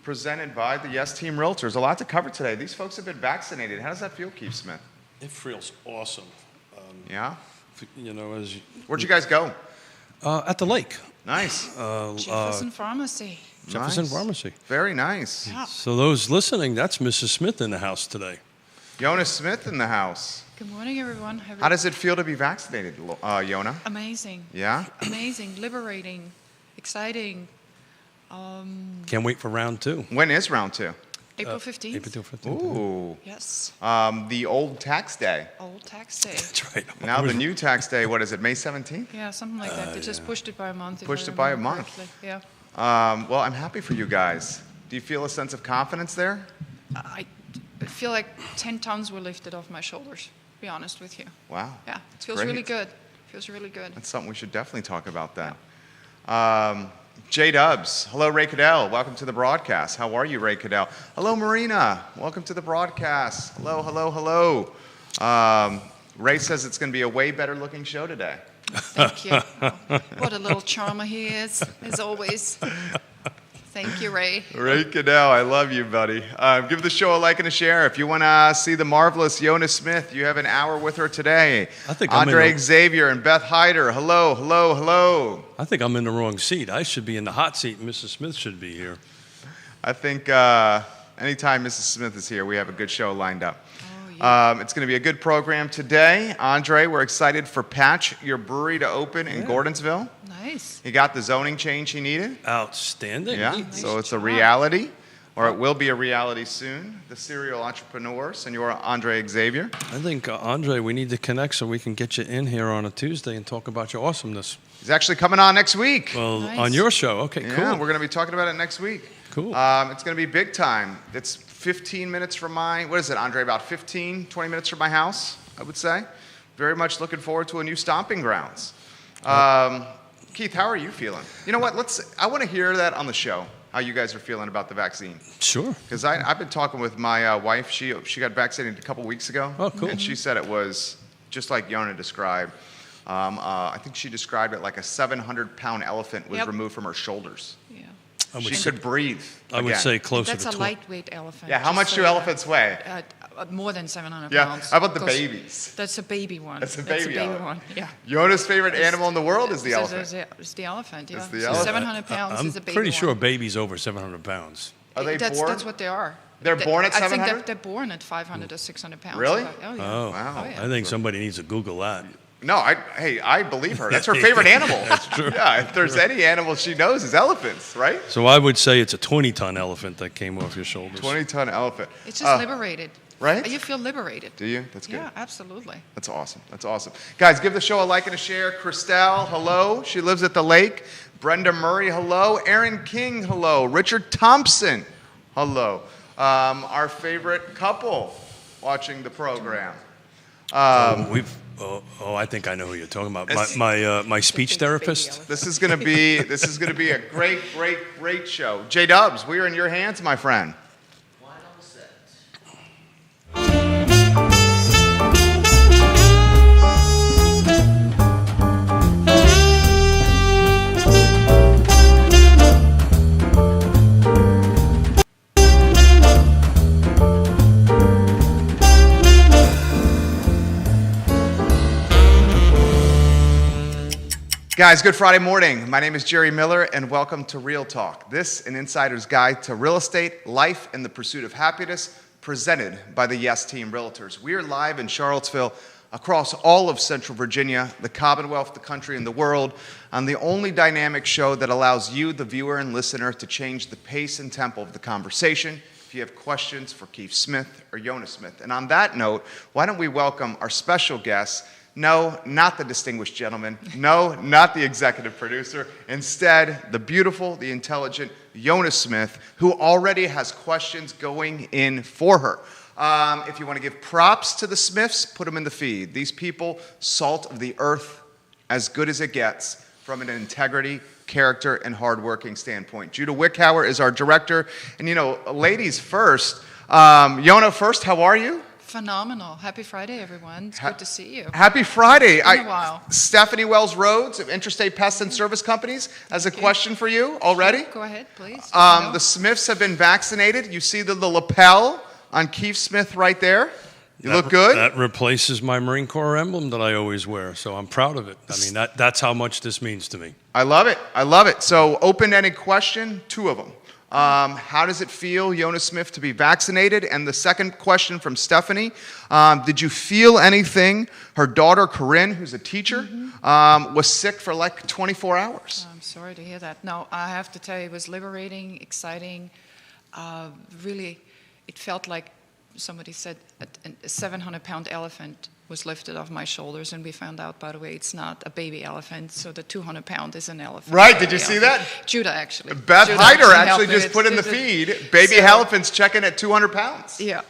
presented by the Yes Team Realtors. A lot to cover today. These folks have been vaccinated. How does that feel, Keith Smith? It feels awesome. Yeah? Where'd you guys go? At the lake. Nice. Jefferson Pharmacy. Jefferson Nice. Pharmacy. Very nice. Yeah. So those listening, that's Mrs. Smith in the house today. Jonas Smith in the house. Good morning, everyone. How does it feel to be vaccinated, Yona? Amazing. Yeah? Amazing, liberating, exciting. Can't wait for round 2. When is round 2? April 15th. April 15th. Ooh. Yes. The old tax day. Old tax day. That's right. Now the new tax day, what is it, May 17th? Yeah, something like that. They just pushed it by a month. if Pushed I it by a remember month. correctly. Yeah. Well, I'm happy for you guys. Do you feel a sense of confidence there? I feel like 10 tons were lifted off my shoulders, to be honest with you. Wow. Yeah. It That's feels great. really good. Feels really good. That's something we should definitely talk about then. J Dubs, hello Ray Cadell, welcome to the broadcast. How are you, Ray Cadell? Hello Marina, welcome to the broadcast. Hello, hello, hello. Ray says it's going to be a way better looking show today. Thank you. Oh, what a little charmer he is, as always. Thank you, Ray. Ray Cadell, I love you, buddy. Give the show a like and a share. If you want to see the marvelous Yona Smith, you have an hour with her today. I think I'm Andre in Xavier and Beth Hyder, hello, hello, hello. I think I'm in the wrong seat. I should be in the hot seat, and Mrs. Smith should be here. I think anytime Mrs. Smith is here, we have a good show lined up. Oh, yeah. It's going to be a good program today. Andre, we're excited for Patch, your brewery, to open in Gordonsville. Nice. He got the zoning change he needed. Outstanding. Yeah, Nice so it's a job. reality, or it will be a reality soon. The serial entrepreneur, Senor Andre Xavier. I think, Andre, we need to connect so we can get you in here on a Tuesday and talk about your awesomeness. He's actually coming on next week. Well, Nice. on your show. Okay, Yeah, cool. we're going to be talking about it next week. Cool. It's going to be big time. It's 15 minutes from what is it, Andre, about 15, 20 minutes from my house, I would say. Very much looking forward to a new stomping grounds. Keith, how are you feeling? You know what, I want to hear that on the show, how you guys are feeling about the vaccine. Sure. Because I've been talking with my wife. She got vaccinated a couple weeks ago. Oh, cool. And she said it was just like Yona described. I think she described it like a 700-pound elephant was Yep. removed from her shoulders. Yeah. She could breathe. I would again. say closer That's to a 20. lightweight elephant. Yeah, how just much so do you know. elephants weigh? More than 700 Yeah, pounds. how about the 'cause babies? That's a baby one. That's a That's baby a baby elephant. one, yeah. Yona's favorite animal in the world is the elephant. It's the elephant, yeah. It's the So elephant. 700 pounds I'm is a baby pretty sure a one. baby's over 700 pounds. Are they that's, born? That's what they are. They're born at I think 700? they're born at 500 or 600 pounds. Really? Oh, yeah. Oh, Wow. Oh, yeah. I think somebody needs to Google that. No, I believe her. That's her favorite animal. That's true. Yeah, if there's any animal she knows, it's elephants, right? So I would say it's a 20-ton elephant that came off your shoulders. 20-ton elephant. It's just liberated. right? You feel liberated. Do you? That's good. Yeah, absolutely. That's awesome. That's awesome. Guys, give the show a like and a share. Christelle, hello. She lives at the lake. Brenda Murray, hello. Aaron King, hello. Richard Thompson, hello. Our favorite couple watching the program. I think I know who you're talking about. It's- My speech therapist. This is gonna be a great show. J Dubs, we are in your hands, my friend. Guys, good Friday morning. My name is Jerry Miller, and welcome to Real Talk. This, an insider's guide to real estate, life, and the pursuit of happiness, presented by the Yes Team Realtors. We are live in Charlottesville, across all of Central Virginia, the Commonwealth, the country, and the world, on the only dynamic show that allows you, the viewer and listener, to change the pace and tempo of the conversation. If you have questions for Keith Smith or Yona Smith. And on that note, why don't we welcome our special guests. No, not the distinguished gentleman. No, not the executive producer. Instead, the beautiful, the intelligent Yona Smith, who already has questions going in for her. If you want to give props to the Smiths, put them in the feed. These people, salt of the earth, as good as it gets from an integrity, character, and hardworking standpoint. Judah Wickhauer is our director. And, you know, ladies first. Yona first, how are you? Phenomenal. Happy Friday, everyone. It's good to see you. Happy Friday. Been a while. Stephanie Wells Rhodes of Interstate Pest and Service Companies has a question for you already. Go ahead, please. The Smiths have been vaccinated. You see the lapel on Keith Smith right there. You look good. That replaces my Marine Corps emblem that I always wear, so I'm proud of it. I mean, that's how much this means to me. I love it. I love it. So, open-ended question, 2 of them. How does it feel, Yona Smith, to be vaccinated? And the second question from Stephanie, did you feel anything? Her daughter, Corinne, who's a teacher, was sick for like 24 hours. I'm sorry to hear that. No, I have to tell you, it was liberating, exciting. Really, it felt like somebody said a 700-pound elephant was lifted off my shoulders, and we found out, by the way, it's not a baby elephant, so the 200-pound is an elephant. Right, did you see that? Judah, actually. Beth Judah Hyder helped actually me just with- put in the feed, baby elephants checking at 200 pounds. Yeah.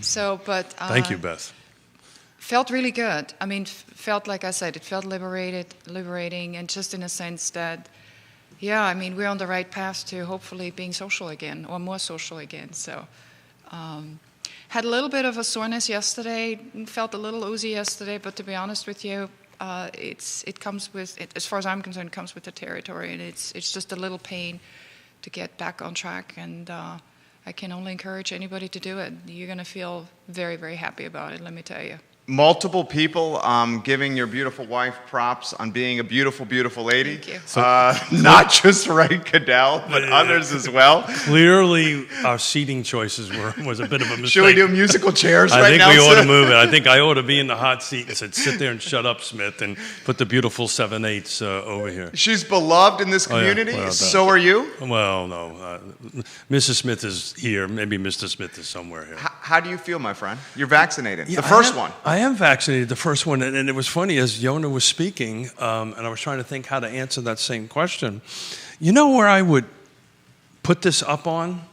So, but... Thank you, Beth. Felt really good. I mean, felt, like I said, it felt liberating, and just in a sense that, yeah, I mean, we're on the right path to hopefully being social again, or more social again, so... Had a little bit of a soreness yesterday, felt a little oozy yesterday, but to be honest with you, it comes with, as far as I'm concerned, it comes with the territory, and it's just a little pain to get back on track, and I can only encourage anybody to do it. You're going to feel very, very happy about it, let me tell you. Multiple people giving your beautiful wife props on being a beautiful, beautiful lady. Thank you. Not just Ray Cadell, but others as well. Clearly, our seating choices was a bit of a mistake. Should we do musical chairs I right think now? we ought sir? to move it. I think I ought to be in the hot seat and said, sit there and shut up, Smith, and put the beautiful 7/8 over here. She's beloved in this Oh, yeah. community. Well, So are you. Well, no. Mrs. Smith is here. Maybe Mr. Smith is somewhere here. How do you feel, my friend? You're vaccinated. Yeah, The first one. I am vaccinated, the first one. And it was funny, as Yona was speaking, and I was trying to think how to answer that same question. You know where I would put this up on?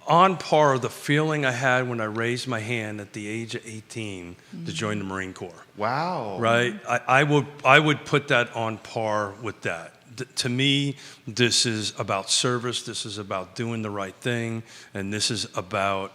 On par of the feeling I had when I raised my hand at the age of 18 to join the Marine Corps. Wow. Right? I would put that on par with that. To me, this is about service. This is about doing the right thing, and this is about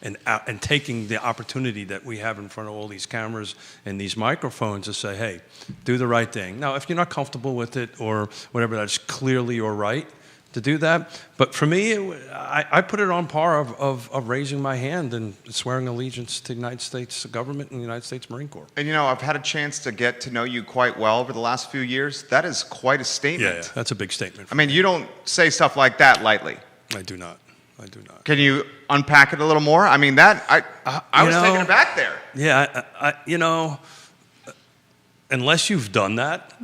and taking the opportunity that we have in front of all these cameras and these microphones to say, "Hey, do the right thing." Now, if you're not comfortable with it or whatever, that's clearly your right to do that. But for me, I put it on par of raising my hand and swearing allegiance to the United States government and the United States Marine Corps. And you know, I've had a chance to get to know you quite well over the last few years. That is quite a statement. Yeah, that's a big statement. I mean, you don't say stuff like that lightly. I do not. I do not. Can you unpack it a little more? I mean, that I was taken aback there. Yeah, unless you've done that,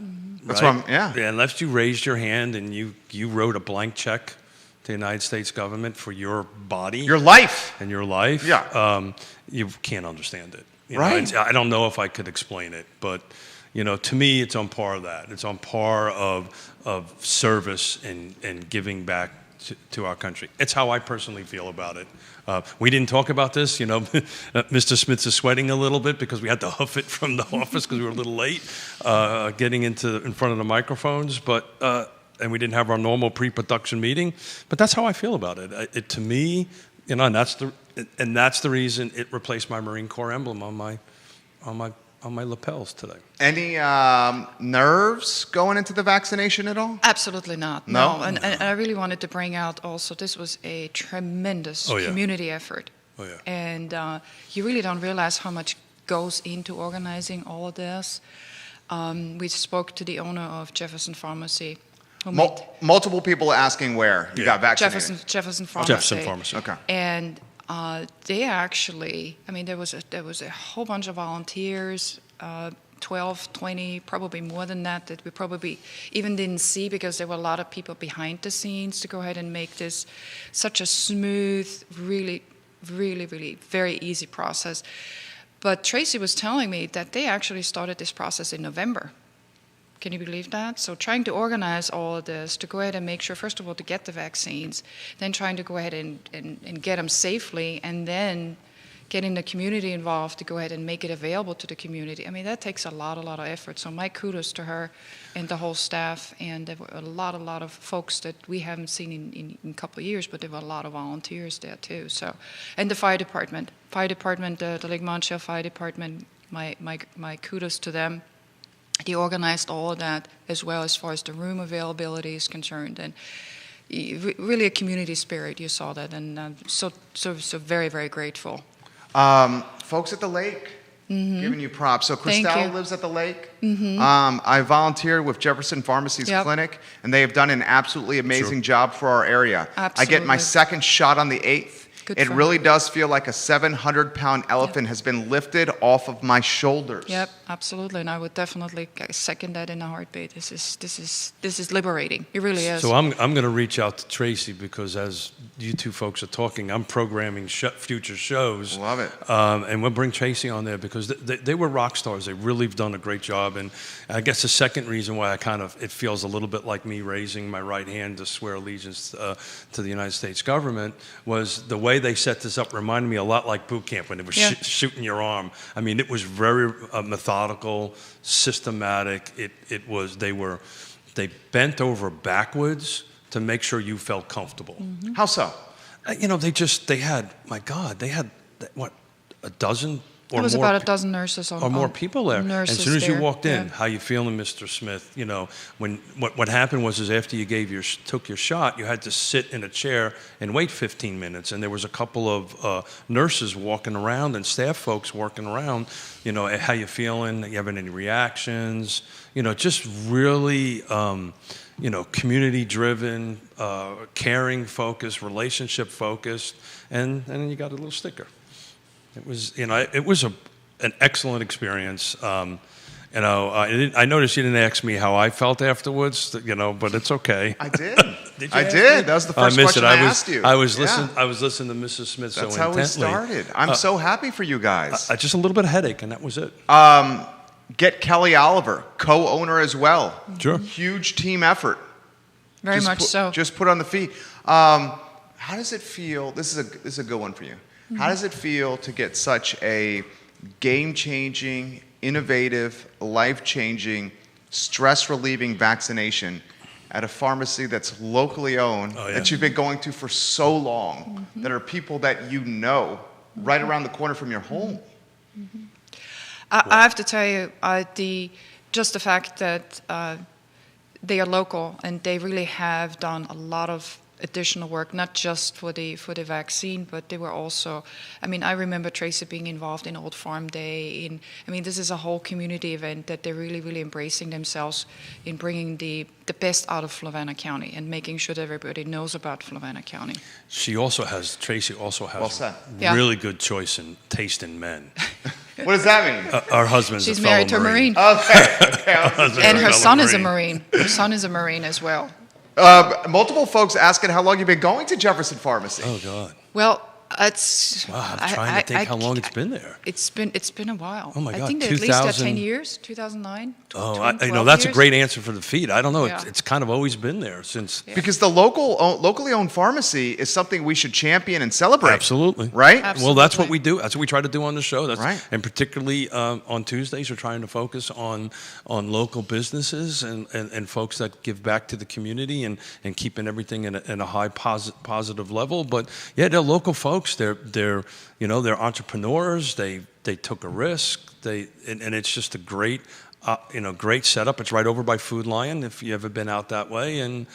That's right? what yeah. Unless you raised your hand and you wrote a blank check to the United States government for your body, Your life. and your life, Yeah. You can't understand it. You know, Right. I don't know if I could explain it, but to me, it's on par of that. It's on par of service and giving back to our country. It's how I personally feel about it. We didn't talk about this, Mr. Smith is sweating a little bit because we had to huff it from the office because we were a little late getting in front of the microphones, but and we didn't have our normal pre-production meeting. But that's how I feel about it. To me, and that's the reason it replaced my Marine Corps emblem on my lapels today. Any nerves going into the vaccination at all? Absolutely not. No? And I really wanted to bring out also, this was a tremendous community effort. Oh, yeah. And you really don't realize how much goes into organizing all of this. We spoke to the owner of Jefferson Pharmacy. Multiple people asking where you got vaccinated. Jefferson Pharmacy. Jefferson Pharmacy. Okay. And they actually, I mean, there was a whole bunch of volunteers, 12, 20, probably more than that we probably even didn't see because there were a lot of people behind the scenes to go ahead and make this such a smooth, really, really, really very easy process. But Tracy was telling me that they actually started this process in November. Can you believe that? So trying to organize all of this, to go ahead and make sure, first of all, to get the vaccines, then trying to go ahead and get them safely, and then getting the community involved to go ahead and make it available to the community. I mean, that takes a lot of effort. So my kudos to her and the whole staff. And there were a lot of folks that we haven't seen in a couple of years, but there were a lot of volunteers there too. So, and the fire department, the Lake Montiel Fire Department, my kudos to them. They organized all of that as well as far as the room availability is concerned, and really a community spirit. You saw that, and so very, very grateful. Folks at the lake, giving you props. So Thank Christelle you. lives at the lake. I volunteer with Jefferson Pharmacy's Yep. clinic, and they have done an absolutely amazing job for our area. I get my Absolutely. second shot on the 8th. Good It for really her. does feel like a 700-pound elephant has been lifted off of my shoulders. Yep, absolutely, and I would definitely second that in a heartbeat. This is liberating. It really is. So I'm going to reach out to Tracy because as you two folks are talking, I'm programming future shows. Love it. And we'll bring Tracy on there because they were rock stars. They really have done a great job. And I guess the second reason why it feels a little bit like me raising my right hand to swear allegiance to the United States government was the way they set this up reminded me a lot like boot camp when they were shooting your arm. I mean, it was very methodical, systematic. They bent over backwards to make sure you felt comfortable. How so? They had what, a dozen or There was more about a dozen nurses or more people there. Nurses As soon as you there, walked in, yeah. how you feeling, Mr. Smith? When what happened was after you took your shot, you had to sit in a chair and wait 15 minutes, and there was a couple of nurses walking around and staff folks working around. How you feeling? You having any reactions? Just really. Community-driven, caring focused, relationship focused, and then you got a little sticker. It was an excellent experience. I noticed you didn't ask me how I felt afterwards, but it's okay. I did. Did you I ask did. me? That was the first question I asked you. I was Yeah. listening. I was listening to Mrs. Smith That's so how intently. we started. I'm so happy for you guys. Just a little bit of headache, and that was it. Get Kelly Oliver, co-owner as well. Sure. Huge team effort. Very much so. Just put on the feet. How does it feel? This is a good one for you. How does it feel to get such a game-changing, innovative, life-changing, stress-relieving vaccination at a pharmacy that's locally owned, that you've been going to for so long, that are people that you know right around the corner from your home? I have to tell you, just the fact that they are local and they really have done a lot of additional work, not just for the vaccine, but they were also, I remember Tracy being involved in Old Farm Day. This is a whole community event that they're really, really embracing themselves in bringing the best out of Flavanna County and making sure that everybody knows about Flavanna County. Tracy also has Well said. really good choice and taste in men. What does that mean? Our husband's She's a fellow married to a Marine. Okay. And her fellow son is a Marine. Marine. Her son is a Marine as well. Multiple folks asking how long you've been going to Jefferson Pharmacy. Oh God! Well, it's. Wow, I'm trying to think how long it's been there. It's been a while. Oh my God, I think that at least 2000 10 years, 2009. Oh, 12 that's a years. great answer for the feed. I don't know. Yeah. It's kind of always been there since. Because the locally owned pharmacy is something we should champion and celebrate. Absolutely. Right? Well, that's what Absolutely. we do. That's what we try to do on the show. That's Right. And particularly on Tuesdays, we're trying to focus on local businesses and folks that give back to the community and keeping everything in a high positive level. But yeah, they're local folks. They're entrepreneurs. They took a risk. And it's just a great. Great setup. It's right over by Food Lion, if you ever been out that way. And,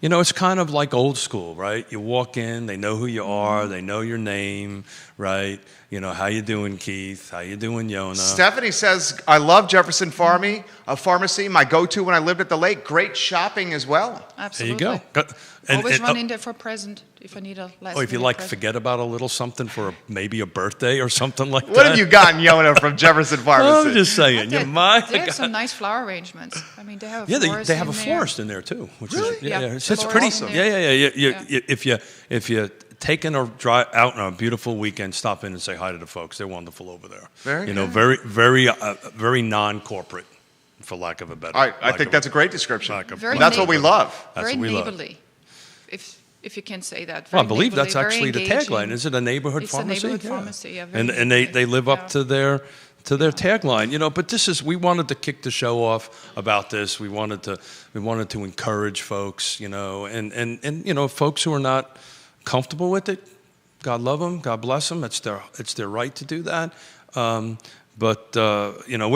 it's kind of like old school, right? You walk in, they know who you are, they know your name, right? How you doing, Keith? How you doing, Yona? Stephanie says, I love Jefferson Pharmacy, my go-to when I lived at the lake. Great shopping as well. Absolutely. There you go. Always run in there for a present if I need a last Or if you minute like, present. forget about a little something for maybe a birthday or something like that. What have you gotten, Yona, from Jefferson Pharmacy? I'm just saying. They, You might. they have some nice flower arrangements. They have a Yeah, florist they have a in there. florist in there too. Which Really? Is, Yeah. It's Florist pretty. in Yeah, there. yeah. If you taking a drive out on a beautiful weekend, stop in and say hi to the folks. They're wonderful over there. Very good. Very non-corporate, for lack of a better. I think that's a great description. Lack of- Very That's what we love. That's Very what we love. neighborly. if you can say that. Well, I Very believe neighborly, that's very actually the engaging. tagline. Is it a neighborhood It's a pharmacy? neighborhood pharmacy, yeah, very And neighborly. they live up Yeah. to their tagline, you know. But we wanted to kick the show off about this. We wanted to encourage folks, you know, and you know, folks who are not comfortable with it, God love them, God bless them. It's their right to do that. But you know,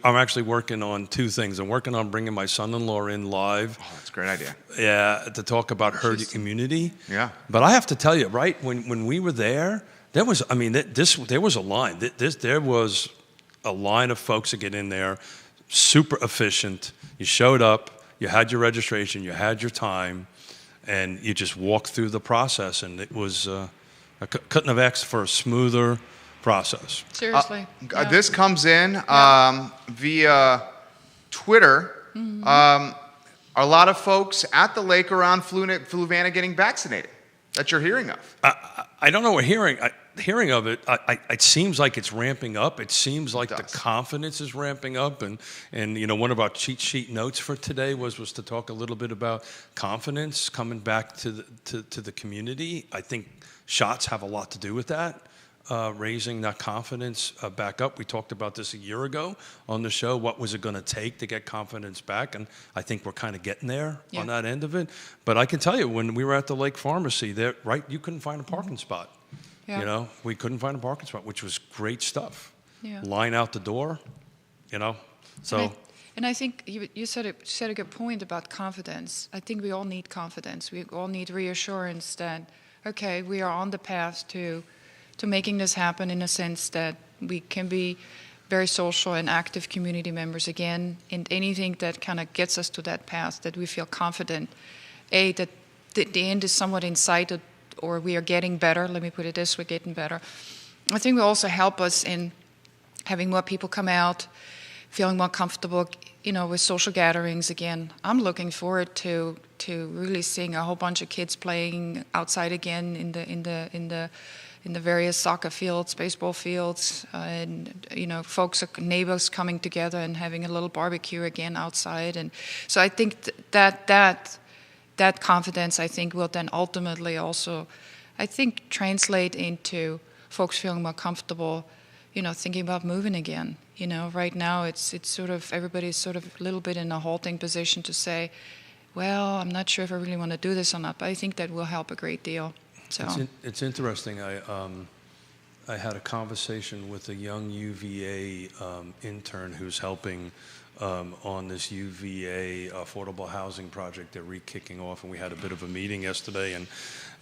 I'm actually working on two things. I'm working on bringing my son-in-law in live. Oh, that's a great idea. Yeah, to talk about herd immunity. Yeah. But I have to tell you, right, when we were there was, I mean, there was a line. There was a line of folks that get in there, super efficient. You showed up, you had your registration, you had your time, and you just walked through the process. And it was, I couldn't have asked for a smoother process. Seriously. Yeah. This comes in via Twitter. Are a lot of folks at the lake around Fluvanna getting vaccinated that you're hearing of? I don't know what hearing of it. It seems like it's ramping up. It seems like the confidence is ramping up, and you know, one of our cheat sheet notes for today was to talk a little bit about confidence coming back to the community. I think shots have a lot to do with that. Raising that confidence back up. We talked about this a year ago on the show. What was it going to take to get confidence back? And I think we're kind of getting there on that end of it. But I can tell you, when we were at the Lake Pharmacy, there, right, you couldn't find a parking spot. Yeah. You know, we couldn't find a parking spot, which was great stuff. Yeah. Line out the door, you know. So. And I think you said a good point about confidence. I think we all need confidence. We all need reassurance that, okay, we are on the path to making this happen, in a sense that we can be very social and active community members again, and anything that kind of gets us to that path, that we feel confident, that the end is somewhat in sight, or we are getting better. Let me put it this way, getting better. I think will also help us in having more people come out, feeling more comfortable, you know, with social gatherings again. I'm looking forward to really seeing a whole bunch of kids playing outside again in the various soccer fields, baseball fields, and you know, neighbors coming together and having a little barbecue again outside. And so I think that confidence, I think, will then ultimately also, I think, translate into folks feeling more comfortable, you know, thinking about moving again. You know, right now it's sort of, everybody's sort of a little bit in a halting position to say, well, I'm not sure if I really want to do this or not, but I think that will help a great deal. So. It's interesting. I had a conversation with a young UVA intern who's helping on this UVA affordable housing project they're re-kicking off, and we had a bit of a meeting yesterday,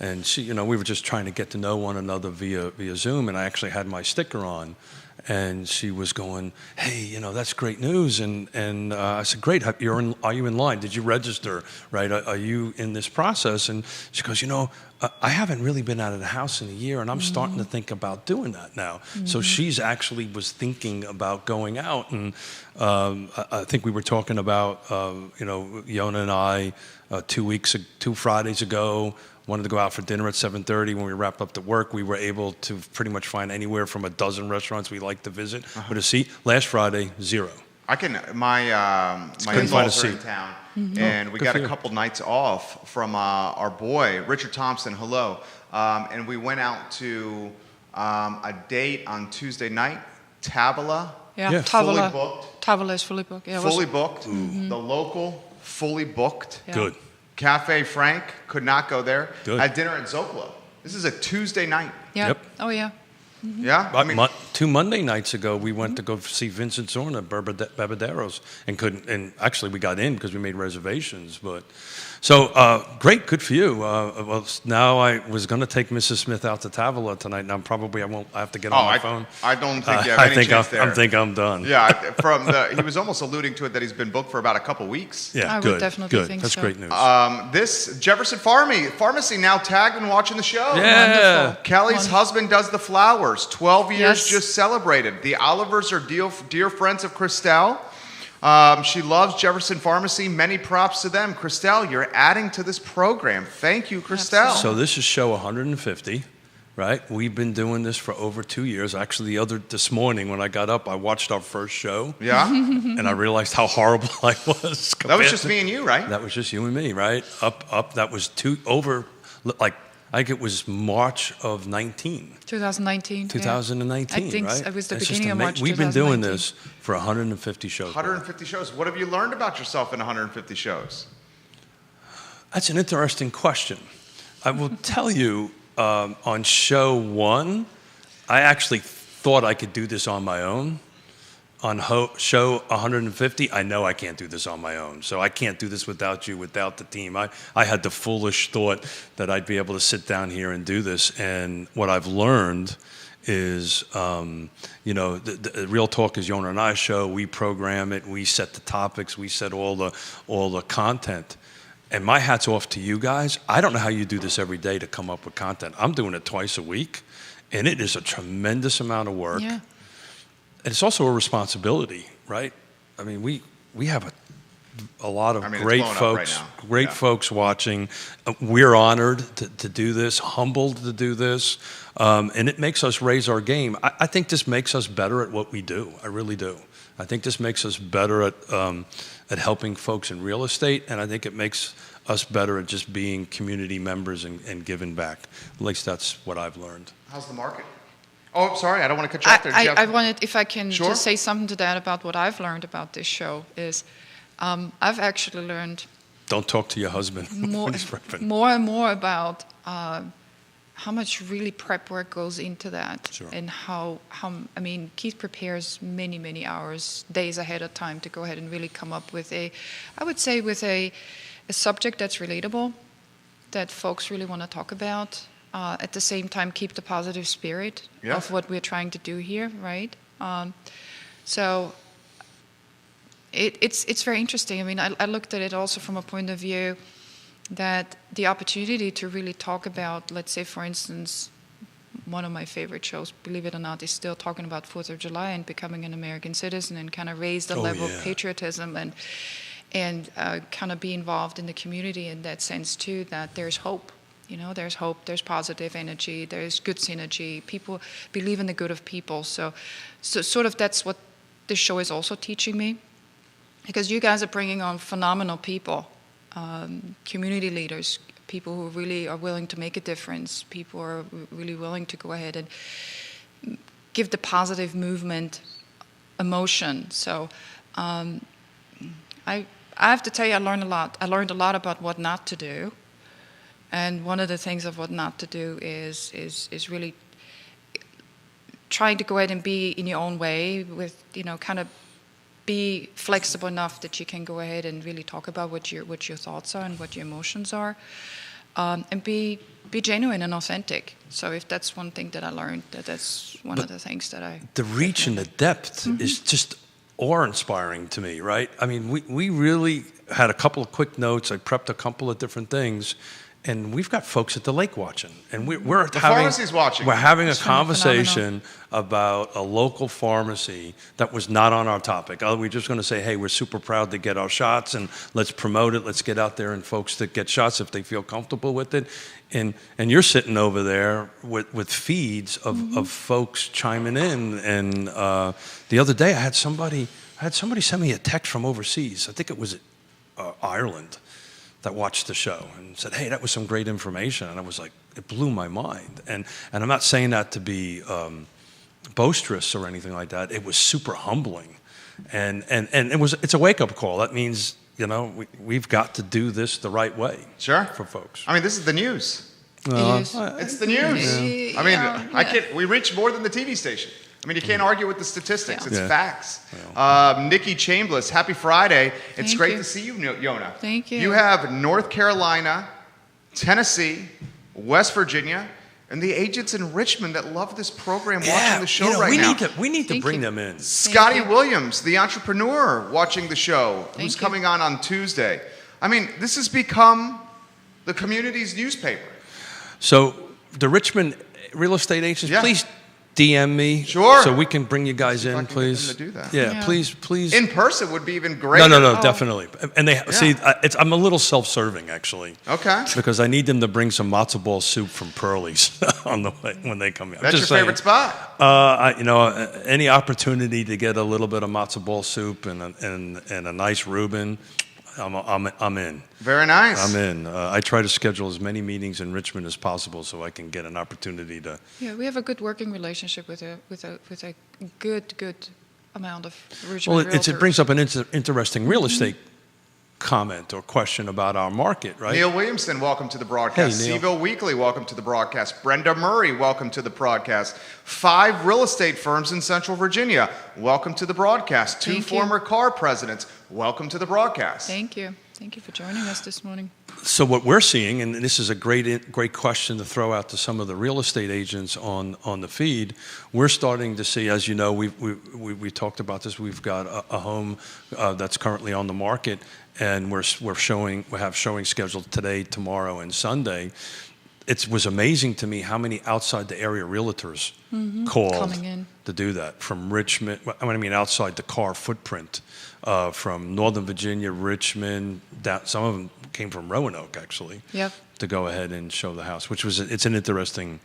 and she, you know, we were just trying to get to know one another via Zoom, and I actually had my sticker on. And she was going, hey, you know, that's great news. And I said, great, are you in line? Did you register, right? Are you in this process? And she goes, you know, I haven't really been out of the house in a year, and I'm starting to think about doing that now. Mm-hmm. So she's actually was thinking about going out. And I think we were talking about, you know, Yona and I, 2 Fridays ago, wanted to go out for dinner at 7:30. When we wrapped up the work, we were able to pretty much find anywhere from a dozen restaurants we like to visit with a seat. Last Friday, 0. My in-laws are in town, and we got a couple nights off from our boy Richard Thompson. Hello, and we went out to a date on Tuesday night. Tavola. Yeah. Fully booked. Tavola is fully booked. Yeah, fully booked. Mm-hmm. The local, fully booked. Yeah. Good. Cafe Frank, could not go there. Good. Had dinner at Zocalo. This is a Tuesday night. Yeah. Yep. Oh, yeah. Mm-hmm. Yeah? I mean, 2 Monday nights ago, we went to go see Vincent Zorn at Barbaderos and actually we got in because we made reservations. But so great, good for you. Well, now I was going to take Mrs. Smith out to Tavola tonight. Now I won't. I have to get on my phone. I don't think you have any chance there. I think I'm done. Yeah, he was almost alluding to it that he's been booked for about a couple weeks. Yeah, I would definitely think That's so. great news. This Jefferson Pharmacy now tagged and watching the show. Yeah. Wonderful. Kelly's husband does the flowers. 12 years Yes. just celebrated. The Olivers are dear friends of Christelle. She loves Jefferson Pharmacy. Many props to them. Christelle, you're adding to this program. Thank you, Christelle. Absolutely. So this is show 150, right? We've been doing this for over 2 years. Actually, this morning when I got up, I watched our first show. Yeah? And I realized how horrible I was. That was just me and you, right? That was just you and me, right? Up. That was I think it was March of 19. 2019. 2019, I think right? it was the It's just beginning of March We've been doing 2019. this for 150 shows. 150 shows. What have you learned about yourself in 150 shows? That's an interesting question. I will tell you, on show 1, I actually thought I could do this on my own. On show 150, I know I can't do this on my own. So I can't do this without you, without the team. I had the foolish thought that I'd be able to sit down here and do this. And what I've learned is, the Real Talk is Yona and I's show. We program it. We set the topics. We set all the content. And my hat's off to you guys. I don't know how you do this every day to come up with content. I'm doing it twice a week, and it is a tremendous amount of work. Yeah. And it's also a responsibility, right? I mean, we have a lot of great it's blown up folks, right now. folks watching. We're honored to do this, humbled to do this, and it makes us raise our game. I think this makes us better at what we do. I really do. I think this makes us better at helping folks in real estate, and I think it makes us better at just being community members and giving back. At least that's what I've learned. How's the market? Oh, sorry, I don't want to cut you off there. Did you have- I wanted, if I can Sure. just say something to that about what I've learned about this show is I've actually learned Don't talk to your husband more, when he's prepping. more and more about how much really prep work goes into that. Sure. And how Keith prepares many, many hours, days ahead of time to go ahead and really come up with a subject that's relatable, that folks really want to talk about. At the same time, keep the positive spirit Yeah. of what we're trying to do here, right? So it's very interesting. I mean, I looked at it also from a point of view that the opportunity to really talk about, let's say, for instance, one of my favorite shows, believe it or not, is still talking about 4th of July and becoming an American citizen and kind of raise the level of patriotism and kind of be involved in the community in that sense too, that there's hope. There's hope, there's positive energy, there's good synergy. People believe in the good of people. So sort of that's what this show is also teaching me. Because you guys are bringing on phenomenal people, community leaders, people who really are willing to make a difference, people who are really willing to go ahead and give the positive movement emotion. So I have to tell you, I learned a lot. I learned a lot about what not to do. And one of the things of what not to do is really trying to go ahead and be in your own way with, kind of be flexible enough that you can go ahead and really talk about what your thoughts are and what your emotions are, and be genuine and authentic. So if that's one thing that I learned, that's one of the things that I... The reach and the depth is just awe-inspiring to me, right? I mean, we really had a couple of quick notes. I prepped a couple of different things. And we've got folks at the lake watching, and we're The having, pharmacy's watching. We're having a It's conversation about a local pharmacy that was not on our topic. We're just going to say, hey, we're super proud to get our shots, and let's promote it. Let's get out there and folks that get shots if they feel comfortable with it. And you're sitting over there with feeds of folks chiming in. And the other day, I had somebody send me a text from overseas. I think it was Ireland. That watched the show and said, hey, that was some great information. And I was like, it blew my mind. And I'm not saying that to be boisterous or anything like that. It was super humbling. And it's a wake-up call. That means, we've got to do this the right way. Sure. For folks. I mean, this is the news. It is. It's the news. Yeah. I mean, Yeah. we reach more than the TV station. I mean, you can't argue with the statistics. Yeah. It's Yeah. facts. Nikki Chambliss, happy Friday. It's Thank great you. to see you, Yona. Thank you. You have North Carolina, Tennessee, West Virginia, and the agents in Richmond that love this program watching the show right now. We need to Thank bring you. them in. Scotty you. Williams, the entrepreneur, watching the show, who's you. coming on Tuesday. I mean, this has become the community's newspaper. So the Richmond real estate agents, Yeah. please DM me? Sure. So we can bring you guys See if I in, can get them please. to do that. Yeah, Yeah. please. In person would be even great. No, Oh. definitely. And they see, I'm a little self-serving actually. Okay. Because I need them to bring some matzo ball soup from Pearlie's on the way when they come here. I'm That's your just saying. favorite spot. Any opportunity to get a little bit of matzo ball soup and a nice Reuben, I'm in. Very nice. I'm in. I try to schedule as many meetings in Richmond as possible so I can get an opportunity to. Yeah, we have a good working relationship with a good amount of Richmond Well, it realtors. brings up an interesting real estate comment or question about our market, right? Neil Williamson, welcome to the broadcast. Hey, Neil. Seville Weekly, welcome to the broadcast. Brenda Murray, welcome to the broadcast. 5 real estate firms in Central Virginia, welcome to the broadcast. 2 Thank you. former car presidents, welcome to the broadcast. Thank you. Thank you for joining us this morning. So what we're seeing, and this is a great question to throw out to some of the real estate agents on the feed, we're starting to see, as you know, we talked about this. We've got a home that's currently on the market, and we have showing scheduled today, tomorrow, and Sunday. It was amazing to me how many outside the area realtors called Coming in. to do that from Richmond. I mean, outside the car footprint. From Northern Virginia, Richmond, some of them came from Roanoke, actually, Yep. to go ahead and show the house, it's an interesting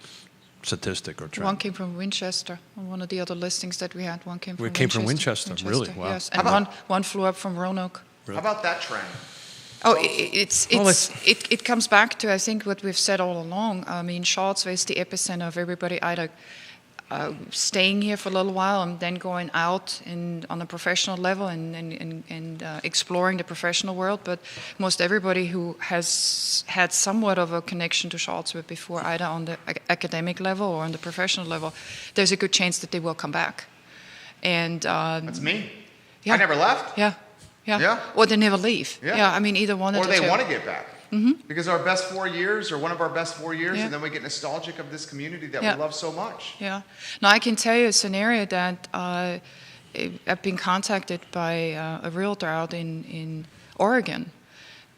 statistic or trend. One came from Winchester on one of the other listings that we had. One came from It came from Winchester, really? Wow. Yes, and one flew up from Roanoke. How about that trend? Oh, Well, it comes back to, I think, what we've said all along. I mean, Charlottesville is the epicenter of everybody either staying here for a little while and then going out on a professional level and exploring the professional world. But most everybody who has had somewhat of a connection to Charlottesville before, either on the academic level or on the professional level, there's a good chance that they will come back. And That's me. yeah. I never left. Yeah. Yeah. Or they never leave. Yeah. I mean, either one of Or the they two. want to get back. Because our best 4 years, or one of our best 4 years, Yeah. and then we get nostalgic of this community that Yeah. we love so much. Yeah. Now, I can tell you a scenario that I've been contacted by a realtor out in Oregon.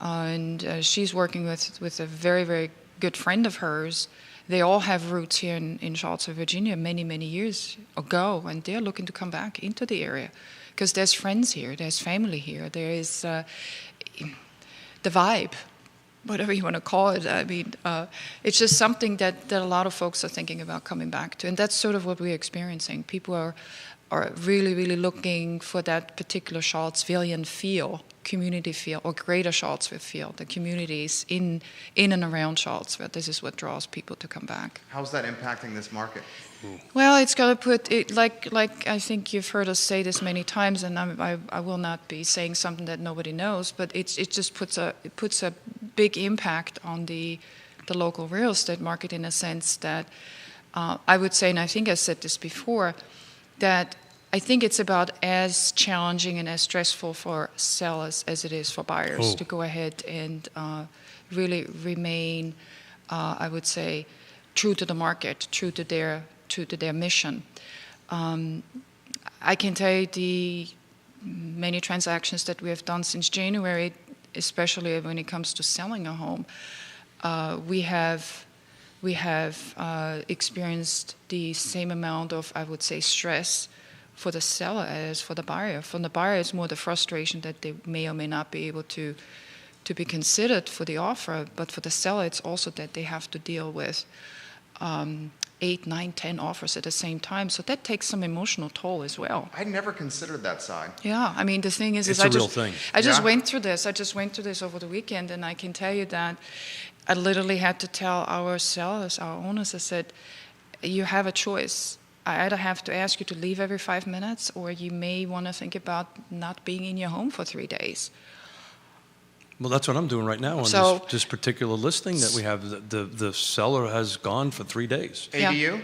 And she's working with a very, very good friend of hers. They all have roots here in Charlottesville, Virginia, many, many years ago. And they're looking to come back into the area. Because there's friends here, there's family here, there is the vibe, whatever you want to call it. I mean, it's just something that a lot of folks are thinking about coming back to. And that's sort of what we're experiencing. People are really, really looking for that particular Charlottesvillian feel, community feel, or greater Charlottesville feel, the communities in and around Charlottesville. This is what draws people to come back. How's that impacting this market? Well, it's going to put it like I think you've heard us say this many times, and I will not be saying something that nobody knows, but it just puts a big impact on the local real estate market in a sense that I would say, and I think I said this before, that I think it's about as challenging and as stressful for sellers as it is for buyers to go ahead and really remain, I would say, true to the market, true to their mission. I can tell you the many transactions that we have done since January, especially when it comes to selling a home, we have experienced the same amount of, I would say, stress for the seller as for the buyer. For the buyer, it's more the frustration that they may or may not be able to be considered for the offer, but for the seller, it's also that they have to deal with 8, 9, 10 offers at the same time. So that takes some emotional toll as well. I never considered that side. Yeah, I mean, the thing is It's I a real just thing. I just Yeah. went through this. I just went through this over the weekend, and I can tell you that I literally had to tell our sellers, our owners, I said, you have a choice. I either have to ask you to leave every 5 minutes, or you may want to think about not being in your home for 3 days. Well, that's what I'm doing right now on So- this particular listing that we have. The seller has gone for 3 days Yeah. ADU?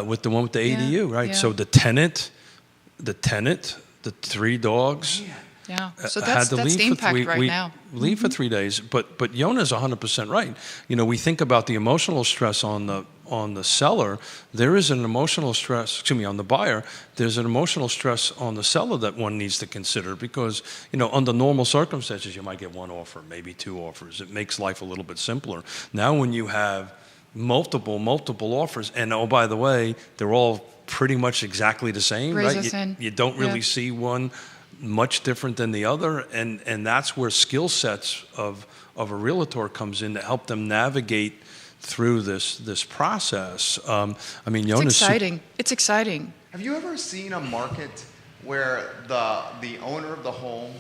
with the one with the ADU, right? yeah. So the tenant, the 3 dogs. Yeah, so had that's to leave the for impact right now. Leave for 3 days, but Yona's 100% right. You know, we think about the emotional stress on the seller. There is an emotional stress. Excuse me, on the buyer. There's an emotional stress on the seller that one needs to consider because under normal circumstances you might get 1 offer, maybe 2 offers. It makes life a little bit simpler. Now when you have multiple offers, and oh by the way, they're all pretty much exactly the same, right? Razors in. You don't really Yeah. see one much different than the other, and that's where skill sets of a realtor comes in to help them navigate through this process. I mean, It's Jonas, exciting. It's exciting. Have you ever seen a market where the owner of the home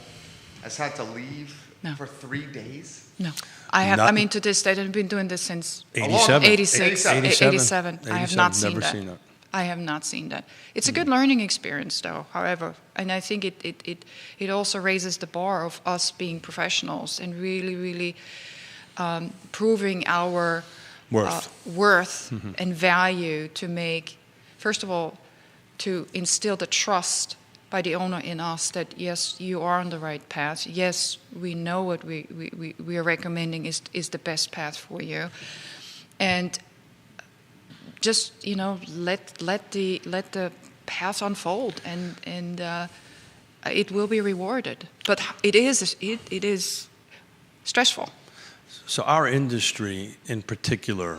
has had to leave No. for 3 days? No. I have, Not- I mean, to this day, I've been doing this since 87. 86, 87. 87. I have not seen Never that. seen that. I have not seen that. It's a good learning experience, though, however. And I think it also raises the bar of us being professionals and really, really proving our Worth. worth and value to make, first of all, to instill the trust by the owner in us that, yes, you are on the right path. Yes, we know what we are recommending is the best path for you. And just, let the path unfold, and it will be rewarded. But it is stressful. So our industry in particular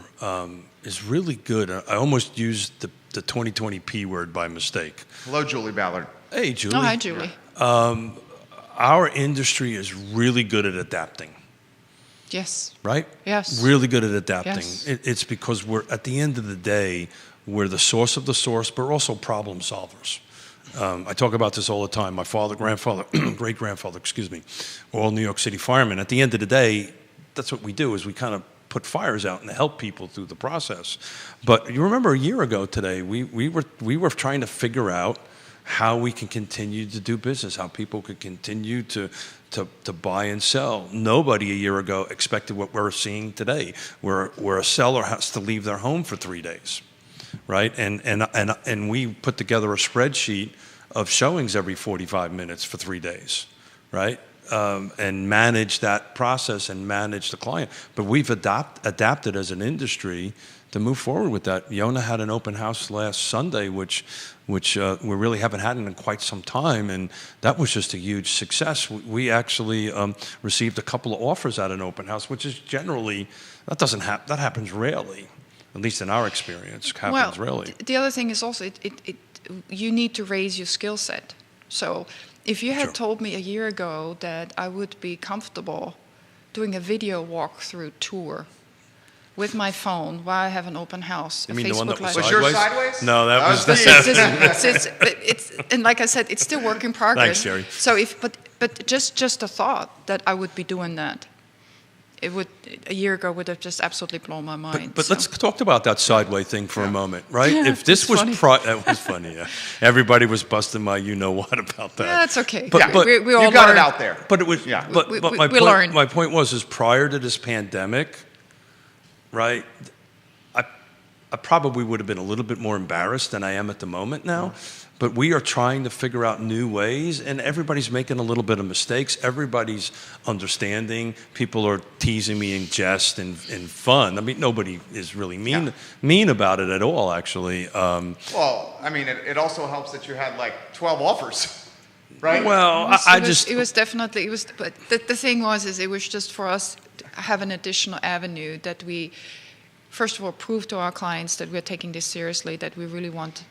is really good. I almost used the 2020 P word by mistake. Hello, Julie Ballard. Hey, Julie. Oh, hi, Julie. Our industry is really good at adapting, Yes. right? Yes. Really good at adapting. Yes. It's because we're, at the end of the day, we're the source of the source, but we're also problem solvers. I talk about this all the time. My father, grandfather, great-grandfather, were all New York City firemen. At the end of the day, that's what we do, is we kind of put fires out and help people through the process. But you remember a year ago today, we were trying to figure out how we can continue to do business, how people could continue to buy and sell. Nobody a year ago expected what we're seeing today, where a seller has to leave their home for 3 days, right? And we put together a spreadsheet of showings every 45 minutes for 3 days, right? And manage that process and manage the client. But we've adapted as an industry to move forward with that. Yona had an open house last Sunday, which we really haven't had in quite some time, and that was just a huge success. We actually received a couple of offers at an open house, which is generally, that happens rarely, at least in our experience, happens rarely. The other thing is also you need to raise your skill set. So if you had Sure. told me a year ago that I would be comfortable doing a video walkthrough tour with my phone while I have an open house, You mean the one that was Was sideways? yours sideways? No, that was it's and like I said, it's still work in progress. Thanks, Jerry. So but just the thought that I would be doing that, it would a year ago would have just absolutely blown my mind. But So- let's talk about that sideway thing for a moment, right? Yeah, If this it's was funny. that was funny, yeah. Everybody was busting my you-know-what about that. Yeah, that's okay. But- Yeah, but we all You got learn. it out there. But it was, Yeah. but We my learned. point was prior to this pandemic, right? I probably would have been a little bit more embarrassed than I am at the moment now. But we are trying to figure out new ways, and everybody's making a little bit of mistakes. Everybody's understanding. People are teasing me in jest and fun. I mean, nobody is really mean about it at all, actually. Well, I mean, it also helps that you had like 12 offers, right? Well, It was definitely, but the thing was it was just for us to have an additional avenue that we, first of all, prove to our clients that we're taking this seriously, that we really want,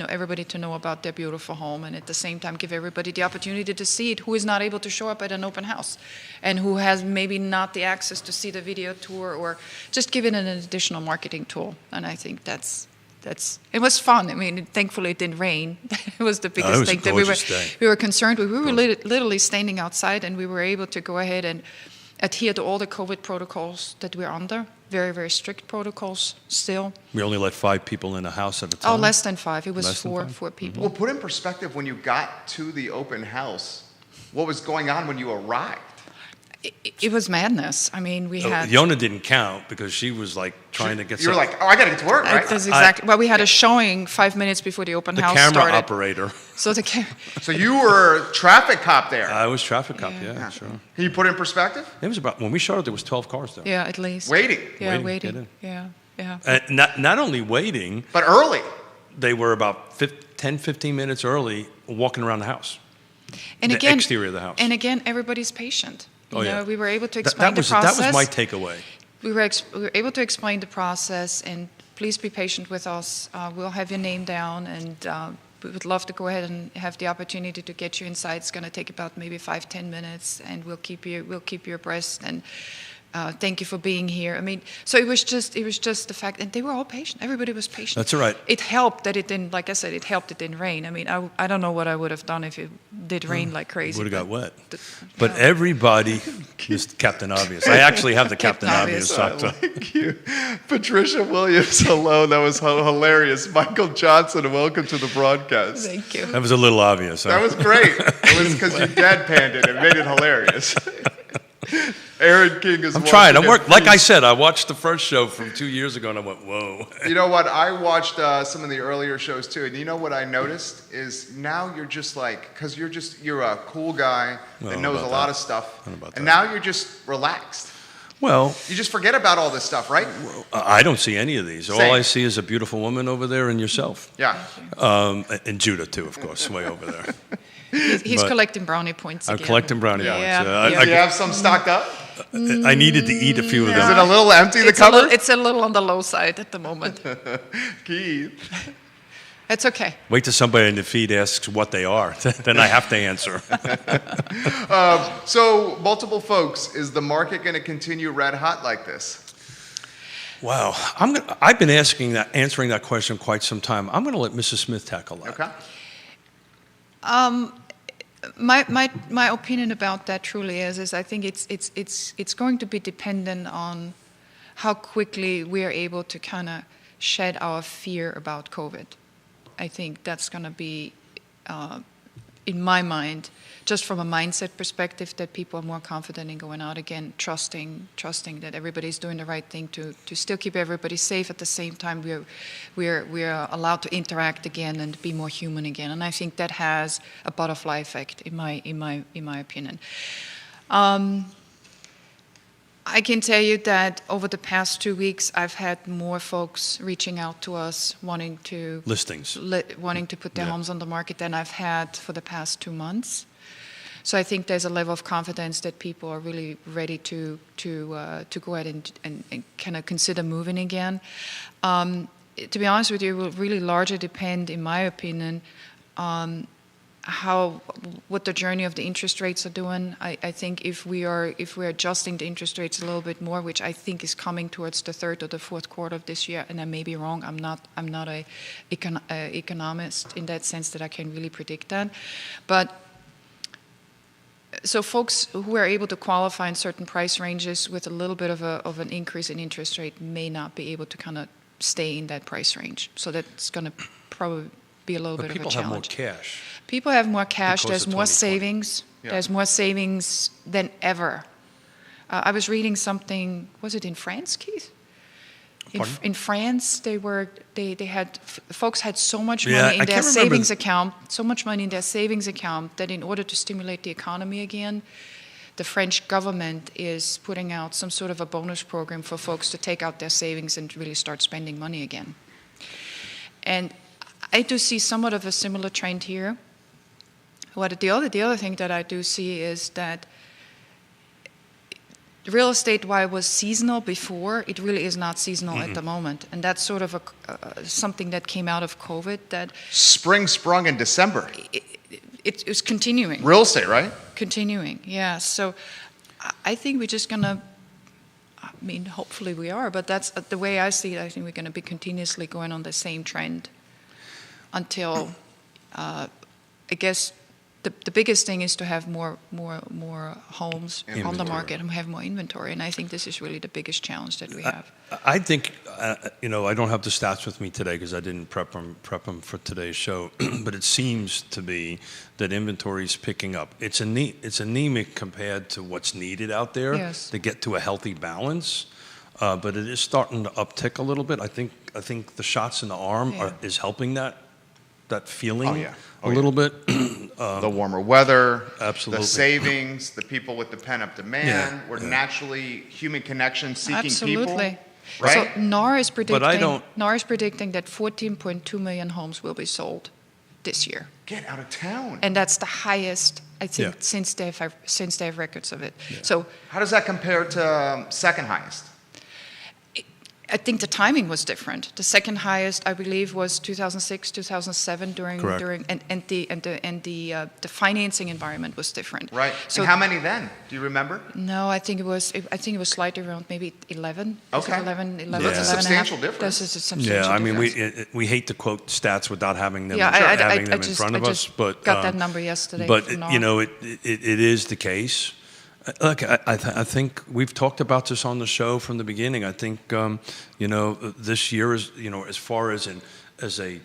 everybody to know about their beautiful home, and at the same time give everybody the opportunity to see it who is not able to show up at an open house and who has maybe not the access to see the video tour, or just give it an additional marketing tool. And I think it was fun. I mean, thankfully it didn't rain. It was the biggest it was a thing that gorgeous day. we were concerned with. We were literally standing outside, and we were able to go ahead and adhere to all the COVID protocols that we're under. Very, very strict protocols still. We only let 5 people in a house at a time. Oh, less than 5. It was Less than 4 5? four people. Well, put in perspective, when you got to the open house, what was going on when you arrived? It was madness. I mean, we had. Yona didn't count because she was like trying to get You were some- like, oh, I got to get to work, right? That's exactly. Well, we had a showing 5 minutes before the open the house camera started. operator. So So you were a traffic cop there. I was traffic cop, Yeah. yeah, sure. Can you put it in perspective? It was about, when we started, there was 12 cars there. yeah, at least. Waiting, Yeah, Waiting to get waiting. in. Yeah. And not only waiting, but early. they were about 10, 15 minutes early walking around the house. And The again, exterior of the house. And again, everybody's patient. Oh, yeah. We were able to That explain the process. was my takeaway. We were able to explain the process, and please be patient with us. We'll have your name down, and we would love to go ahead and have the opportunity to get you inside. It's going to take about maybe 5-10 minutes, and we'll keep you abreast. And thank you for being here. I mean, so it was just the fact, and they were all patient. Everybody was patient. That's right. It helped that it didn't, like I said, it helped it didn't rain. I mean, I don't know what I would have done if it did rain like crazy. Would have got wet. But But everybody, just Captain Obvious. I actually have the Captain Captain Obvious Obvious. sock. Thank you. Patricia Williams, hello. That was hilarious. Michael Johnson, welcome to the broadcast. Thank you. That was a little obvious. Huh? That was great. It was because you deadpanned it. It made it hilarious. Aaron King is I'm trying. watching it. Like I said, I watched the first show from 2 years ago, and I went, whoa. You know what? I watched some of the earlier shows too, and you know what I noticed is now you're just like, because you're a cool guy that don't know knows a about lot that. of stuff, I don't know about and that. now you're just relaxed. Well, You just forget about all this stuff, right? I don't see any of these. All Same. I see is a beautiful woman over there and yourself. Yeah. And Judah, too, of course, way over there. He's But collecting brownie points I'm again. collecting brownie points. Yeah. Do you have some stocked up? I needed to eat a few of Is them. it a little empty, the It's cupboard? it's a little on the low side at the moment. Keith. It's okay. Wait till somebody in the feed asks what they are. Then I have to answer. So, multiple folks, is the market going to continue red hot like this? Wow. I've been answering that question quite some time. I'm going to let Mrs. Smith tackle that. Okay. My opinion about that truly is I think it's going to be dependent on how quickly we are able to kind of shed our fear about COVID. I think that's going to be, in my mind, just from a mindset perspective, that people are more confident in going out again, trusting that everybody's doing the right thing to still keep everybody safe. At the same time, we're allowed to interact again and be more human again. And I think that has a butterfly effect, in my opinion. I can tell you that over the past 2 weeks, I've had more folks reaching out to us wanting to Listings. put their Yeah. homes on the market than I've had for the past 2 months. So I think there's a level of confidence that people are really ready to go ahead and kind of consider moving again. To be honest with you, it will really largely depend, in my opinion, on what the journey of the interest rates are doing. I think if we're adjusting the interest rates a little bit more, which I think is coming towards the third or the fourth quarter of this year, and I may be wrong. I'm not a economist in that sense that I can really predict that, but. So folks who are able to qualify in certain price ranges with a little bit of an increase in interest rate may not be able to kind of stay in that price range. So that's going to probably be a little bit of a People challenge. have more cash. People have more cash. Because There's of more 2020. savings. Yeah. There's more savings than ever. I was reading something. Was it in France, Keith? Pardon? In France, folks had so much Yeah, money in I their can't remember savings account, so much money in their savings account that in order to stimulate the economy again, the French government is putting out some sort of a bonus program for folks to take out their savings and really start spending money again. And I do see somewhat of a similar trend here. The other thing that I do see is that real estate, while it was seasonal before, it really is not seasonal at the moment. And that's sort of something that came out of COVID that Spring sprung in December. it was continuing. Real estate, right? Continuing, yeah. So I think we're just going to, I mean, hopefully we are, but that's the way I see it. I think we're going to be continuously going on the same trend until, I guess, the biggest thing is to have more homes on the Inventory. market and have more inventory. And I think this is really the biggest challenge that we have. I think, I don't have the stats with me today because I didn't prep them for today's show, but it seems to be that inventory is picking up. It's anemic compared to what's needed out there Yes. to get to a healthy balance, but it is starting to uptick a little bit. I think the shots in the arm Yeah. is helping that feeling Oh, yeah. Oh, a yeah. little bit. The warmer weather, Absolutely. the savings, the people with the pent-up demand. Yeah, We're yeah. naturally human connection seeking Absolutely. people. Right? So NAR is predicting, don't- NAR is predicting that 14.2 million homes will be sold this year. Get out of town. And that's the highest, I think, Yeah. since they have records of it. So How does that compare to second highest? I think the timing was different. The second highest, I believe, was 2006, 2007 Correct. the financing environment was different. Right. So and how many then? Do you remember? no, I think it was slightly around maybe 11. Was it Okay. 11, Yeah. 11, That's a 11 and substantial half? difference. That's a substantial Yeah, I mean, difference. we hate to quote stats without having them, Yeah, having them in just, front of I us, just but got that number yesterday. But from you NAR. know, it is the case. Look, I think we've talked about this on the show from the beginning. I think you know, this year is, you know, as far as a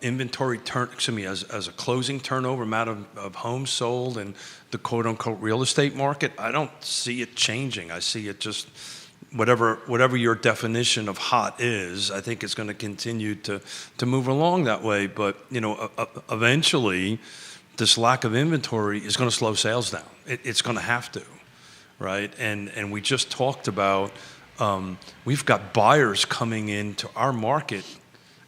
inventory turn, as a closing turnover amount of homes sold and the quote unquote real estate market, I don't see it changing. I see it just whatever your definition of hot is, I think it's going to continue to move along that way. But you know, eventually, this lack of inventory is going to slow sales down. It's going to have to, right? And we just talked about we've got buyers coming into our market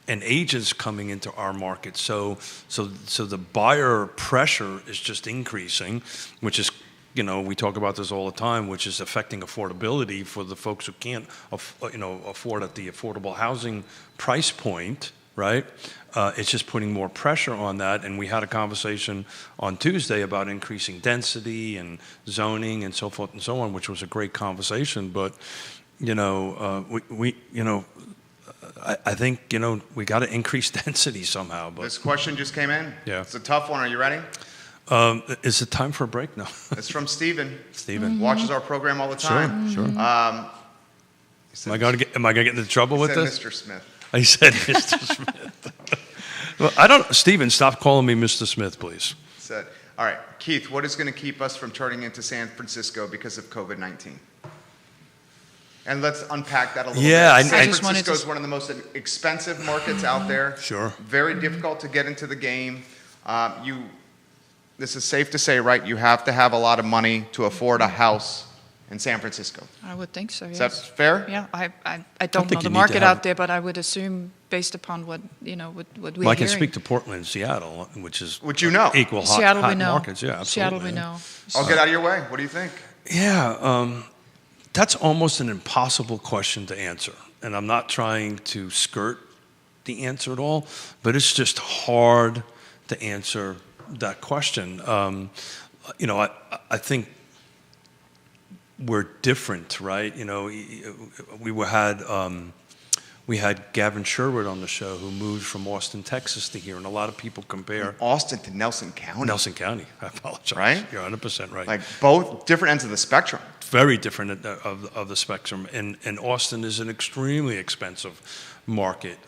and agents coming into our market. So the buyer pressure is just increasing, which is, you know, we talk about this all the time, which is affecting affordability for the folks who can't, afford at the affordable housing price point, right? It's just putting more pressure on that. And we had a conversation on Tuesday about increasing density and zoning and so forth and so on, which was a great conversation. But, you know, I think, you know, we got to increase density somehow. But This question just came in. Yeah. It's a tough one. Are you ready? Is it time for a break now? It's from Steven. Steven. Watches our program all the time. Sure. He said, Am I going to get into trouble he with said this? Mr. Smith. He said Mr. Smith. Well, Steven, stop calling me Mr. Smith, please. Said, all right, Keith, what is going to keep us from turning into San Francisco because of COVID-19? And let's unpack that a little Yeah, bit. I San just wanted Francisco to- is one of the most expensive markets out there. Sure. Very difficult to get into the game. This is safe to say, right? You have to have a lot of money to afford a house in San Francisco. I would think so, Is yes. that fair? Yeah, I think don't know you the need to market have- out there, but I would assume, based upon what, you know, what we're Well, I can hearing. speak to Portland and Seattle, which is Which you know. equal hot, Seattle, hot we know. markets. Yeah, absolutely. Seattle, we know. I'll get out of your way. What do you think? Yeah, that's almost an impossible question to answer. And I'm not trying to skirt the answer at all, but it's just hard to answer that question. You know, I think we're different, right? You know, we had Gavin Sherwood on the show, who moved from Austin, Texas to here, and a lot of people compare Austin to Nelson County. Nelson County. I apologize. Right? You're 100% right. Like both different ends of the spectrum. Very different of the spectrum, and Austin is an extremely expensive market.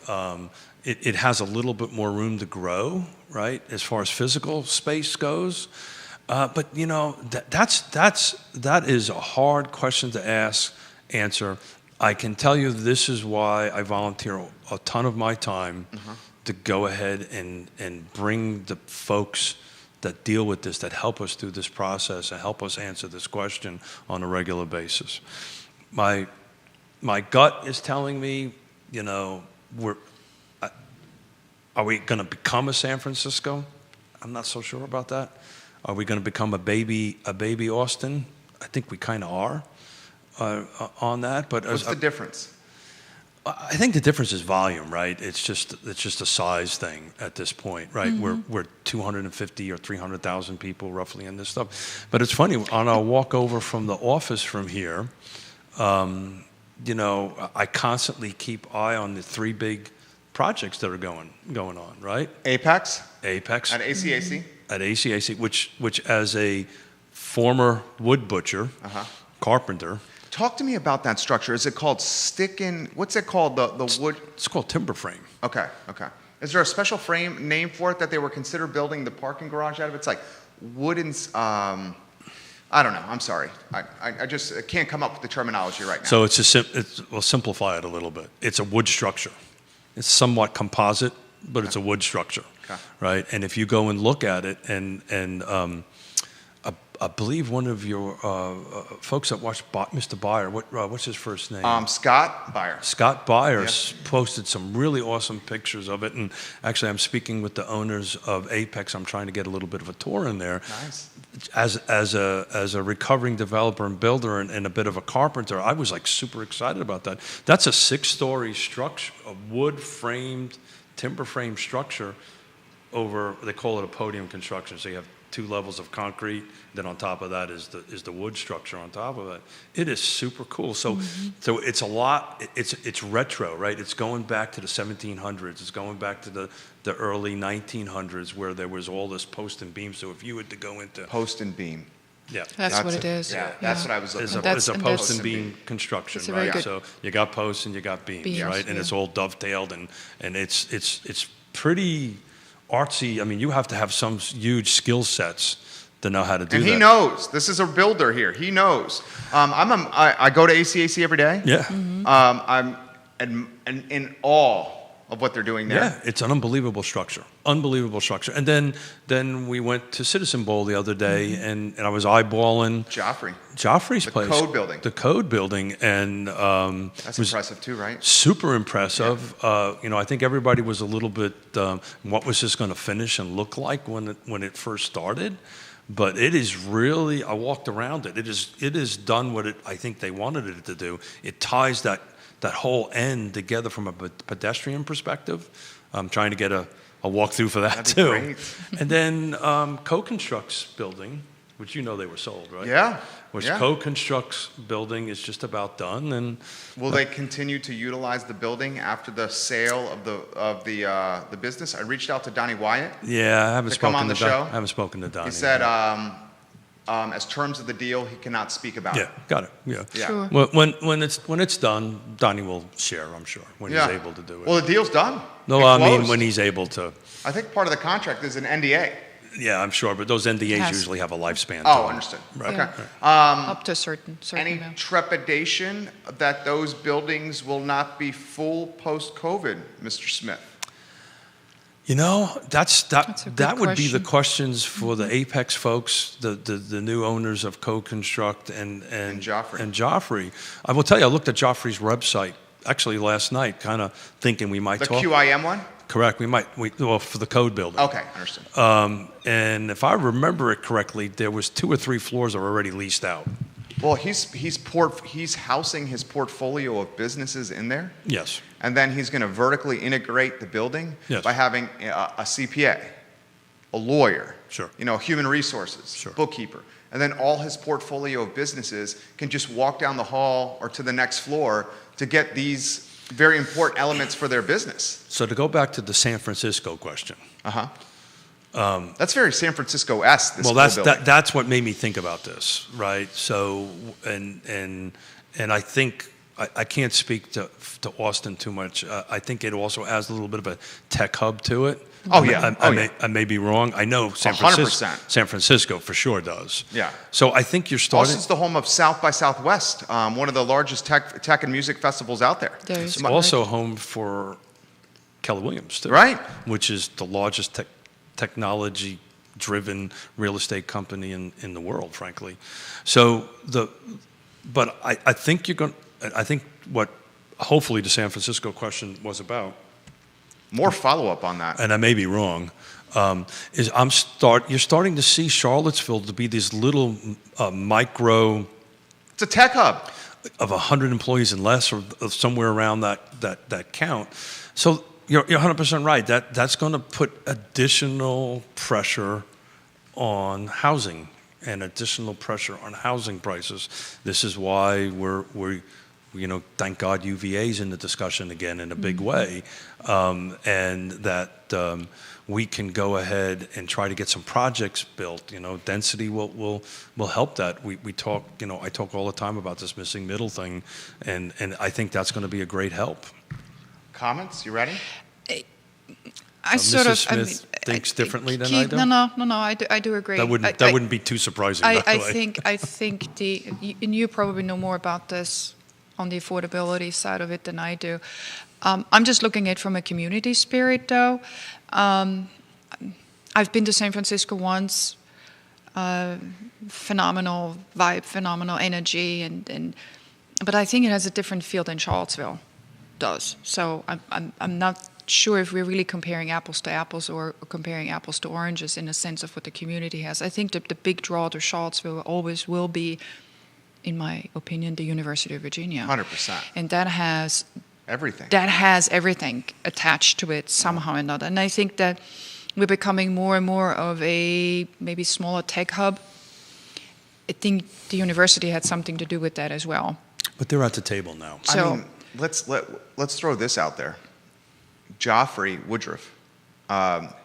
It has a little bit more room to grow, right, as far as physical space goes. But you know, that is a hard question to answer. I can tell you this is why I volunteer a ton of my time to go ahead and bring the folks that deal with this, that help us through this process and help us answer this question on a regular basis. My gut is telling me, you know, are we going to become a San Francisco? I'm not so sure about that. Are we going to become a baby Austin? I think we kind of are on that. But What's the difference? I think the difference is volume, right? It's just a size thing at this point, right? We're 250 or 300,000 people roughly in this stuff. But it's funny, on our walk over from the office from here, you know, I constantly keep eye on the three big projects that are going on, right? Apex Apex at ACAC. at ACAC, which as a former wood butcher, carpenter. Talk to me about that structure. Is it called what's it called? The wood? It's called timber frame. Okay. Is there a special frame name for it that they were consider building the parking garage out of? It's like wooden, I don't know. I'm sorry. I just can't come up with the terminology right now. So we'll simplify it a little bit. It's a wood structure. It's somewhat composite, but it's a wood structure, right? And if you go and look at it, and I believe one of your folks that watched Mr. Byer, what's his first name? Scott Byer. Scott Byers posted some really awesome pictures of it, and actually I'm speaking with the owners of Apex. I'm trying to get a little bit of a tour in there. Nice. as a recovering developer and builder and a bit of a carpenter, I was like super excited about that. That's a 6-story structure, a wood framed, timber frame structure over, they call it a podium construction. So you have 2 levels of concrete, then on top of that is the wood structure on top of it. It is super cool. So so it's a lot, it's retro, right? It's going back to the 1700s. It's going back to the early 1900s where there was all this post and beam. So if you had to go into Post and beam. yeah. That's what it is. Yeah, that's what I was looking It's for. a And post that's- and beam construction, It's a very right? good- So you got posts and you got beams, Beams, right? And yeah. it's all dovetailed and it's pretty artsy. I mean, you have to have some huge skill sets to know how to do And that. he knows. This is a builder here. He knows. I go to ACAC every day. Yeah. I'm in awe of what they're doing there. Yeah, it's an unbelievable structure. Unbelievable structure. And then we went to Citizen Bowl the other day and I was eyeballing Joffrey. Joffrey's The place. Code Building. The Code Building. And That's was impressive too, right? super impressive. I think everybody was a little bit, what was this going to finish and look like when it first started? But it is really, I walked around it. It is done what I think they wanted it to do. It ties that whole end together from a pedestrian perspective. I'm trying to get a walkthrough for that That'd be too. great. And then Co-Construct's building, which they were sold, right? Yeah. Which yeah. Co-Construct's building is just about done, and Will they continue to utilize the building after the sale of the business? I reached out to Donnie Wyatt. yeah, I haven't To come spoken on the to show? I haven't spoken to Donnie. He said, as terms of the deal, he cannot speak about Yeah, it. got it. Yeah. Yeah. Sure. When it's done, Donnie will share, I'm sure, when Yeah. he's able to do it. Well, the deal's done. No, It I mean closed. when he's able to. I think part of the contract is an NDA. Yeah, I'm sure, but those NDAs Has- usually have a lifespan. to Oh, them. understood. Right. Okay. Up to a certain Any amount. trepidation that those buildings will not be full post-COVID, Mr. Smith? That's a good that would be the question. questions for the Apex folks, the new owners of Co-Construct and Joffrey. And Joffrey. I will tell you, I looked at Joffrey's website actually last night, kind of thinking we might The talk. QIM one? Correct. Well, for the Code Building. Okay, understood. And if I remember it correctly, there was 2 or 3 floors that were already leased out. Well, he's housing his portfolio of businesses in there, Yes. and then he's going to vertically integrate the building Yes. by having a CPA, a lawyer, Sure. human resources, Sure. bookkeeper, and then all his portfolio of businesses can just walk down the hall or to the next floor to get these very important elements for their business. So to go back to the San Francisco question. That's very San Francisco-esque. This Well, whole building. that's what made me think about this, right? So, and I think I can't speak to Austin too much. I think it also has a little bit of a tech hub to it. Oh, yeah. I may be wrong. I know 100%. San Francisco for sure does. Yeah. So I think you're starting. Austin's the home of South by Southwest, one of the largest tech and music festivals out there. There is It's correct. also home for Keller Williams, too. Right. Which is the largest technology-driven real estate company in the world, frankly. So but I think I think what hopefully the San Francisco question was about, More follow-up on that. and I may be wrong, is you're starting to see Charlottesville to be this little micro It's a tech hub. of 100 employees and less, or somewhere around that count. So you're 100% right. That's going to put additional pressure on housing and additional pressure on housing prices. This is why we're thank God UVA's in the discussion again in a big way, and that we can go ahead and try to get some projects built. Density will help that. We talk. I talk all the time about this missing middle thing, and I think that's going to be a great help. Comments? You ready? I sort Mrs. of Smith thinks differently than I Keith, do? No. I do agree. That wouldn't be too surprising. By the way. I think and you probably know more about this on the affordability side of it than I do. I'm just looking at it from a community spirit, though. I've been to San Francisco once. Phenomenal vibe, phenomenal energy, but I think it has a different feel than Charlottesville does. So I'm not sure if we're really comparing apples to apples or comparing apples to oranges in the sense of what the community has. I think that the big draw to Charlottesville always will be, in my opinion, the University of Virginia. 100%. And that has Everything. attached to it somehow or another. And I think that we're becoming more and more of a maybe smaller tech hub. I think the university had something to do with that as well. But they're at the table now. So, I mean, let's throw this out there. Joffrey Woodruff,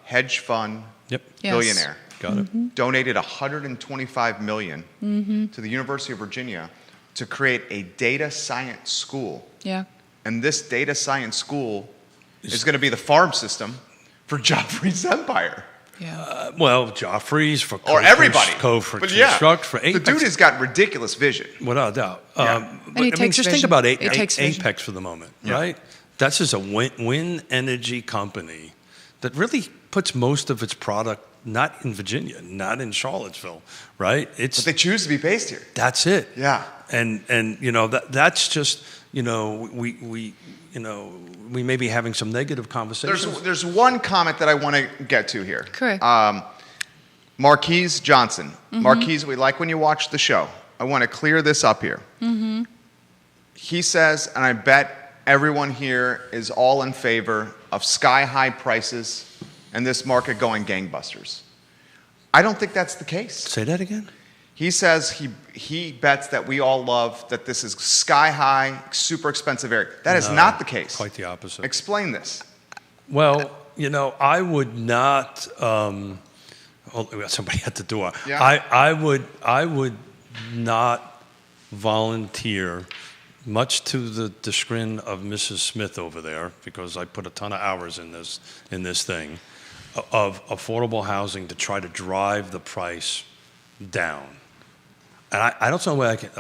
hedge fund Yep. Yes. billionaire, Got it. donated $125 million to the University of Virginia to create a data science school. yeah. And this data science school is going to be the farm system for Joffrey's empire. Yeah. Well, Joffrey's for Or everybody. For But yeah, construct, for the Apex. dude has got ridiculous vision. Without a doubt. Yeah. But, he takes just vision. think about It takes vision. Apex for the moment, Yeah. right? That's just a wind energy company that really puts most of its product not in Virginia, not in Charlottesville, right? But they choose to be based here. That's it. Yeah. And you know that's just we may be having some negative conversations. There's one comment that I want to get to here. Correct. Marquise Johnson. Marquise, we like when you watch the show. I want to clear this up here. He says, and I bet everyone here is all in favor of sky-high prices and this market going gangbusters. I don't think that's the case. Say that again. He says he bets that we all love that this is sky-high, super expensive area. That is No, not the case. Quite the opposite. Explain this. Well, I would not. We got somebody at the door. Yeah. I would not volunteer, much to the chagrin of Mrs. Smith over there, because I put a ton of hours in this thing, of affordable housing to try to drive the price down. And I don't know where I can.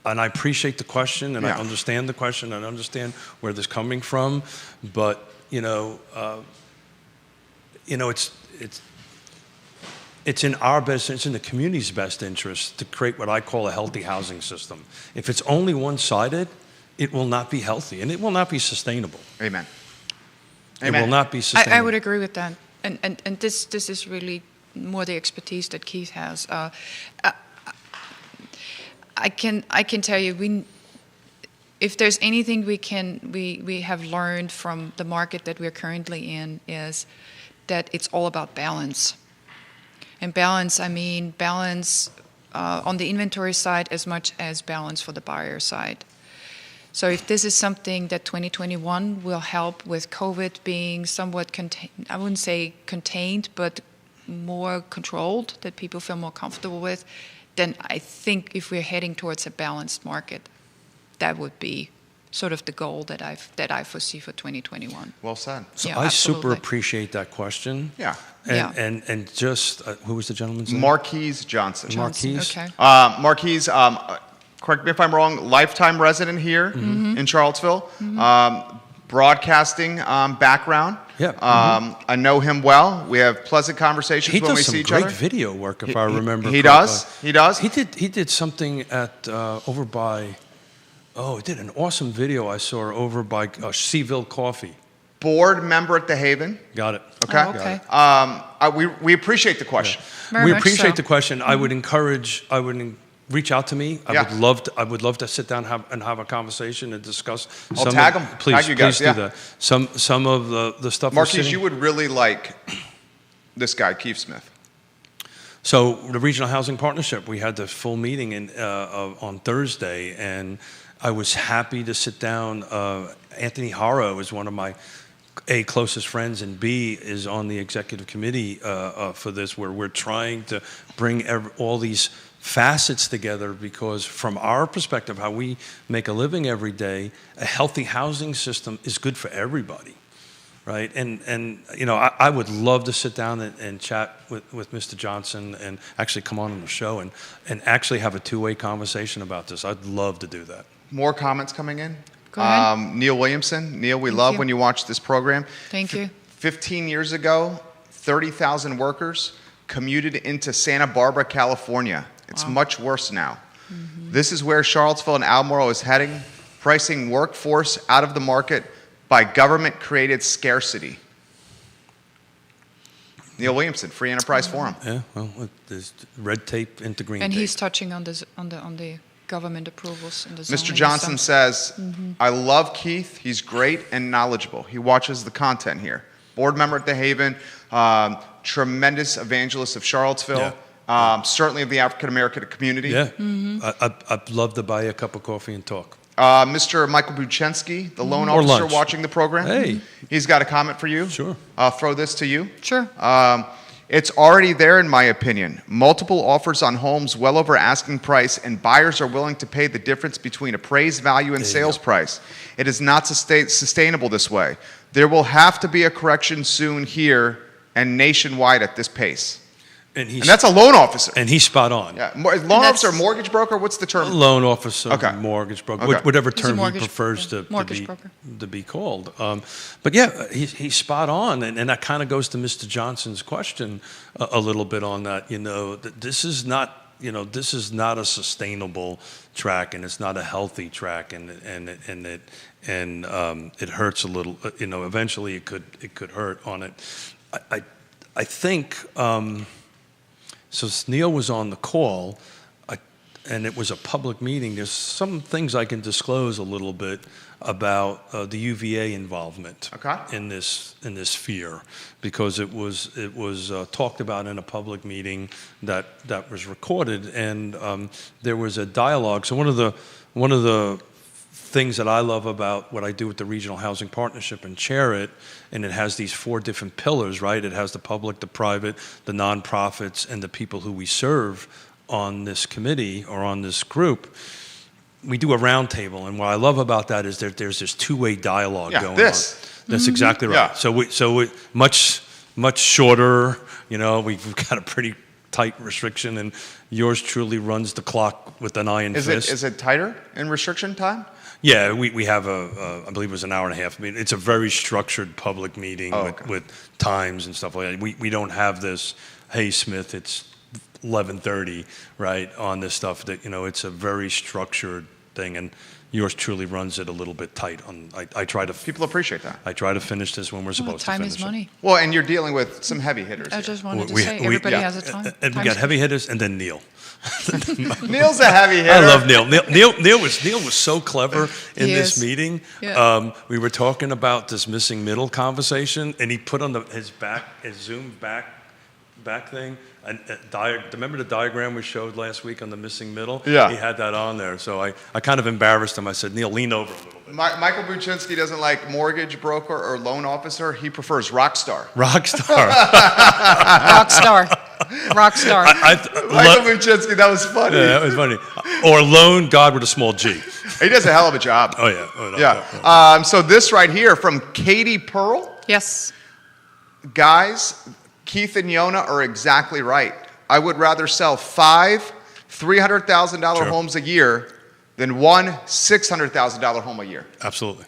And I appreciate the question, and Yeah. I understand the question, and I understand where this is coming from, but it's in our best, it's in the community's best interest to create what I call a healthy housing system. If it's only one-sided, it will not be healthy, and it will not be sustainable. Amen. It will not be sustainable. I would agree with that. And this is really more the expertise that Keith has. I can tell you, if there's anything we have learned from the market that we're currently in, is that it's all about balance. And balance, I mean balance on the inventory side as much as balance for the buyer side. So if this is something that 2021 will help with COVID being somewhat contained, I wouldn't say contained, but more controlled, that people feel more comfortable with, then I think if we're heading towards a balanced market, that would be sort of the goal that I foresee for 2021. Well said. So Yeah, I super absolutely. appreciate that question. Yeah. And just, who was the gentleman's name? Marquise Johnson. Marquise? Okay. Marquise, correct me if I'm wrong, lifetime resident here in Charlottesville. Broadcasting background. Yeah. I know him well. We have pleasant conversations He when we does see some each great other. video work, if I remember He correctly. does. He does. He did something at over by. Oh, he did an awesome video I saw over by Seaville Coffee. Board member at the Haven. Got it. Okay. Oh, okay. We appreciate the question. Very We much appreciate so. the question. I would encourage. Reach out to me. Yeah. I would love to sit down and have a conversation and discuss. I'll tag 'em. Please, Tag you guys, please yeah. do that. Some of the stuff. we're Marquise, sitting- you would really like this guy, Keith Smith. So the Regional Housing Partnership, we had the full meeting on Thursday, and I was happy to sit down. Anthony Haro is one of my closest friends, and B is on the executive committee for this, where we're trying to bring all these facets together, because from our perspective, how we make a living every day, a healthy housing system is good for everybody. Right, and I would love to sit down and chat with Mr. Johnson and actually come on the show and actually have a two-way conversation about this. I'd love to do that. More comments coming in. Go ahead. Neil Williamson. Neil, we Thank love you. when you watch this program. Thank you. 15 years ago, 30,000 workers commuted into Santa Barbara, California. It's Wow. much worse now. This is where Charlottesville and Albemarle is heading, pricing workforce out of the market, by government-created scarcity? Neil Williamson, Free Enterprise Forum. Yeah, well, there's red tape into green And tape. he's touching on the government approvals and the Mr. zoning Johnson stuff. says, I love Keith. He's great and knowledgeable. He watches the content here. Board member at the Haven, tremendous evangelist of Charlottesville, certainly of the African American community. Yeah, I'd love to buy you a cup of coffee and talk. Mr. Michael Buchensky, the loan Or officer lunch. watching the program. Hey. He's got a comment for you. Sure. I'll throw this to you. Sure. It's already there, in my opinion. Multiple offers on homes well over asking price, and buyers are willing to pay the difference between appraised value and There you sales go. price. It is not sustainable this way. There will have to be a correction soon here and nationwide at this pace. And And that's a loan officer. and he's spot on. Yeah, loan That's- officer, mortgage broker. What's the term? Loan officer, Okay. mortgage broker, Okay. whatever He's a term he mortgage- prefers yeah, mortgage to broker. be called. But yeah, he's spot on, and that kind of goes to Mr. Johnson's question a little bit on that. You know, this is not a sustainable track, and it's not a healthy track, and it hurts a little. You know, eventually it could hurt on it. I think. So Neil was on the call, and it was a public meeting. There's some things I can disclose a little bit about the UVA involvement in this sphere, because it was talked about in a public meeting that was recorded, and there was a dialogue. So one of the things that I love about what I do with the Regional Housing Partnership and chair it, and it has these 4 different pillars, right? It has the public, the private, the nonprofits, and the people who we serve on this committee or on this group. We do a roundtable, and what I love about that is there's this two-way dialogue going on. That's exactly right. Yeah. So much shorter. You know, we've got a pretty tight restriction, and yours truly runs the clock with an iron fist. Is it tighter in restriction time? Yeah, we have I believe it was an hour and a half. I mean, it's a very structured public meeting with times and stuff like that. We don't have this, hey, Smith, it's 11:30, right, on this stuff. That, you know, it's a very structured thing, and yours truly runs it a little bit tight. I try to... People appreciate that. I try to finish this when we're supposed to finish Time is money. Well, and you're dealing with some heavy hitters. I here. just wanted to We- say, we- everybody yeah. has a time. And we Time's got heavy hitters, and then Neil. Neil's a heavy hitter. I love Neil. Neil was so clever in He this is. meeting. Yeah. We were talking about this missing middle conversation, and he put on his Zoom back thing. Remember the diagram we showed last week on the missing middle? Yeah. He had that on there. So I kind of embarrassed him. I said, Neil, lean over a little bit. Michael Buchensky doesn't like mortgage broker or loan officer. He prefers rock star. Rock star. Rock star. Rock star. Michael Buchensky, that was funny. Yeah, that was funny. Or loan God with a small G. He does a hell of a job. Oh, yeah. Oh, no, Yeah. no, no. So this right here from Katie Pearl. Yes. Guys, Keith and Yona are exactly right. I would rather sell 5 $300,000 Sure. homes a year than 1 $600,000 home a year. Absolutely.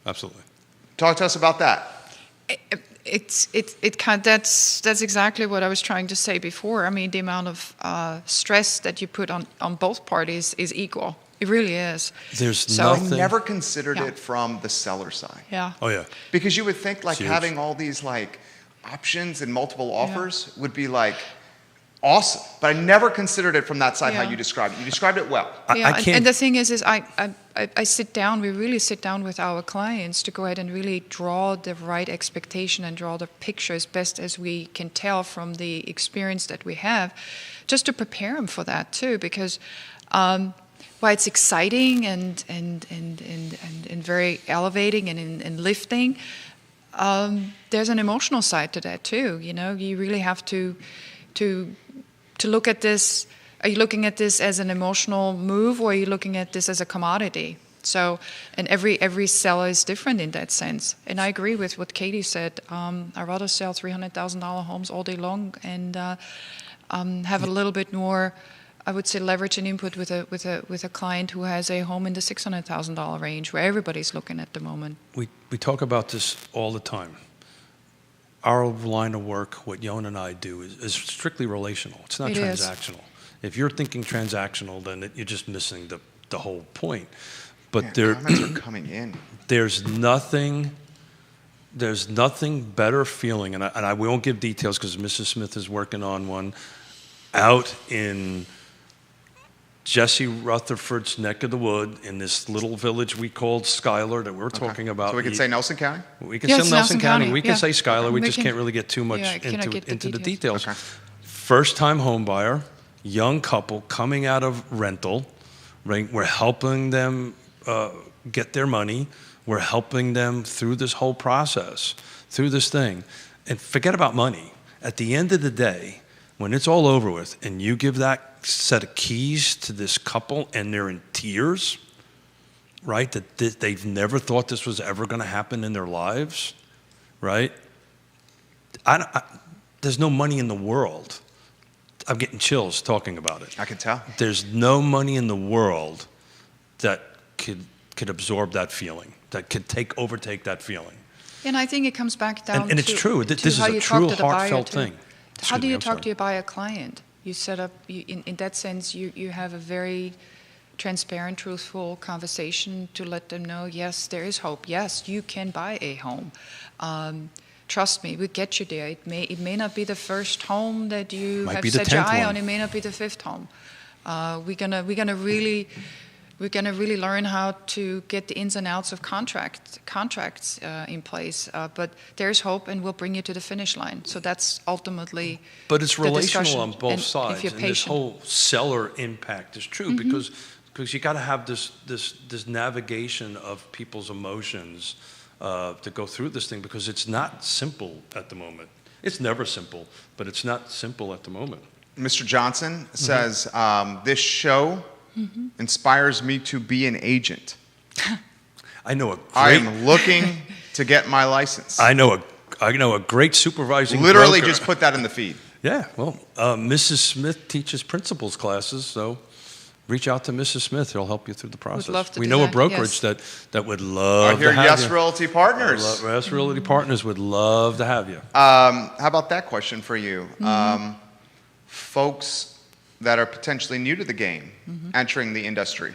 Absolutely. Talk to us about that. That's exactly what I was trying to say before. I mean, the amount of stress that you put on both parties is equal. It really is. There's So- I nothing. never considered Yeah. it from the seller side. Yeah. Oh, yeah. Because you would think like It's huge. having all these like options and multiple offers would be like awesome. But I never considered it from that side how Yeah. you described it. You described it well. Yeah, can't. and the thing is I sit down, we really sit down with our clients to go ahead and really draw the right expectation and draw the picture as best as we can tell from the experience that we have, just to prepare them for that too, because while it's exciting and very elevating and lifting, there's an emotional side to that too. You know, you really have to look at this. Are you looking at this as an emotional move, or are you looking at this as a commodity? So, and every seller is different in that sense. And I agree with what Katie said. I'd rather sell $300,000 homes all day long and have a little bit more, I would say, leverage and input with a client who has a home in the $600,000 range, where everybody's looking at the moment. We talk about this all the time. Our line of work, what Yona and I do, is strictly relational. It's not It is. transactional. If you're thinking transactional, then you're just missing the whole point. but Man, comments are coming in. there's nothing better feeling, and I won't give details because Mrs. Smith is working on one out in Jesse Rutherford's neck of the wood in this little village we called Schuyler that we're talking about. So we can say Nelson County? We can Yes, say Nelson County. County, We can yeah. say Schuyler. We We just can- can't really get too much Yeah, I cannot get the into the details. details. Okay. First-time home buyer, young couple coming out of rental, right? We're helping them get their money. We're helping them through this whole process, through this thing. And forget about money. At the end of the day, when it's all over with and you give that set of keys to this couple and they're in tears, right? That they've never thought this was ever going to happen in their lives, right? There's no money in the world. I'm getting chills talking about it. I can tell. There's no money in the world that could absorb that feeling, that could overtake that feeling. And I think it comes back down And it's to, true. to This is how a you true talk to the buyer, heartfelt too. thing. How Excuse do me, you I'm talk sorry. to your buyer client? You set up, in that sense, you have a very transparent, truthful conversation to let them know, yes, there is hope. Yes, you can buy a home. Trust me, we'll get you there. It may not be the first home that you Might have be the set your 10th eye one. on. It may not be the 5th home. We're gonna really learn how to get the ins and outs of contracts in place. But there's hope, and we'll bring you to the finish line. So that's ultimately. But it's the relational discussion. on both And sides, if you're and this patient. whole seller impact is true because you got to have this navigation of people's emotions to go through this thing because it's not simple at the moment. It's never simple, but it's not simple at the moment. Mr. Johnson says, this show inspires me to be an agent. I know a great. I am looking to get my license. I know a great supervising. Literally broker. just put that in the feed. Yeah, well, Mrs. Smith teaches principals classes, so reach out to Mrs. Smith. He'll help you through the process. love to we do know a that, brokerage yes. that would love Here, to have Yes you. Realty Partners. Yes Realty Partners would love to have you. How about that question for you? Folks that are potentially new to the game, entering the industry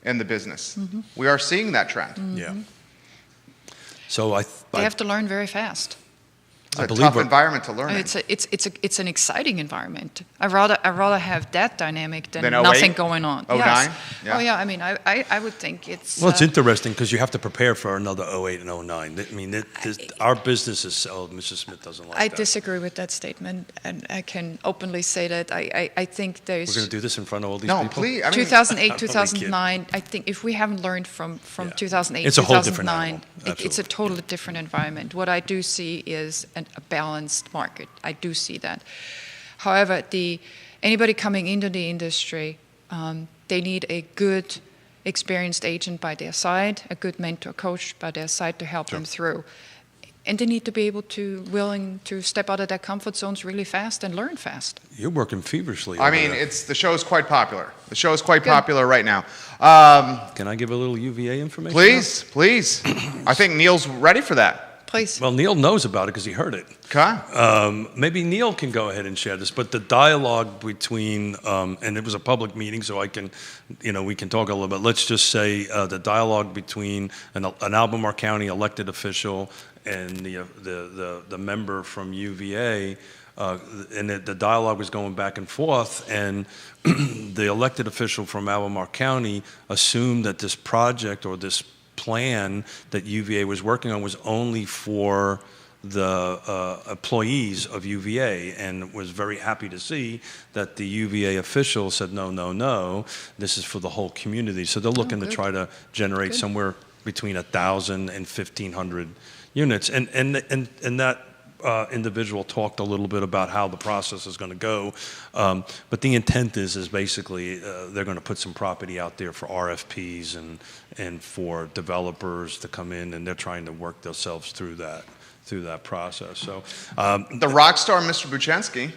and the business. We are seeing that trend. Yeah. So They have to learn very fast. It's a believe tough we're- environment to learn in. It's an exciting environment. I rather have that dynamic than Than 08? nothing going on. 09? Yes. Yeah. Oh yeah. I mean, I would think it's. Well, it's interesting because you have to prepare for another 08 and 09. I mean, our business is. Oh, Mrs. Smith doesn't like I that. disagree with that statement, and I can openly say that I think there's. We're going to do this in front of all these No, people. please. I mean, 2008, I'm 2009. I think if we haven't learned from Yeah. 2008, It's a whole different 2009, animal. it's a Absolutely. totally different environment. What I do see is a balanced market. I do see that. However, anybody coming into the industry, they need a good, experienced agent by their side, a good mentor coach by their side to help them through. And they need to be willing to step out of their comfort zones really fast and learn fast. You're working feverishly. I over mean, there. the show is quite popular. The show is quite Good. popular right now. Can I give a little UVA information? Please. I think Neil's ready for that. Please. Well, Neil knows about it because he heard it. Okay. Maybe Neil can go ahead and share this, but the dialogue between, and it was a public meeting, so we can talk a little bit. Let's just say the dialogue between an Albemarle County elected official and the member from UVA, and the dialogue was going back and forth, and the elected official from Albemarle County assumed that this project or this plan that UVA was working on was only for the employees of UVA, and was very happy to see that the UVA official said, no, this is for the whole community. So they're looking to good. try to generate Good. somewhere between 1,000 and 1,500 units. And that individual talked a little bit about how the process is going to go. But the intent is basically they're going to put some property out there for RFPs and for developers to come in, and they're trying to work themselves through that process. So The rock star, Mr. Buchansky.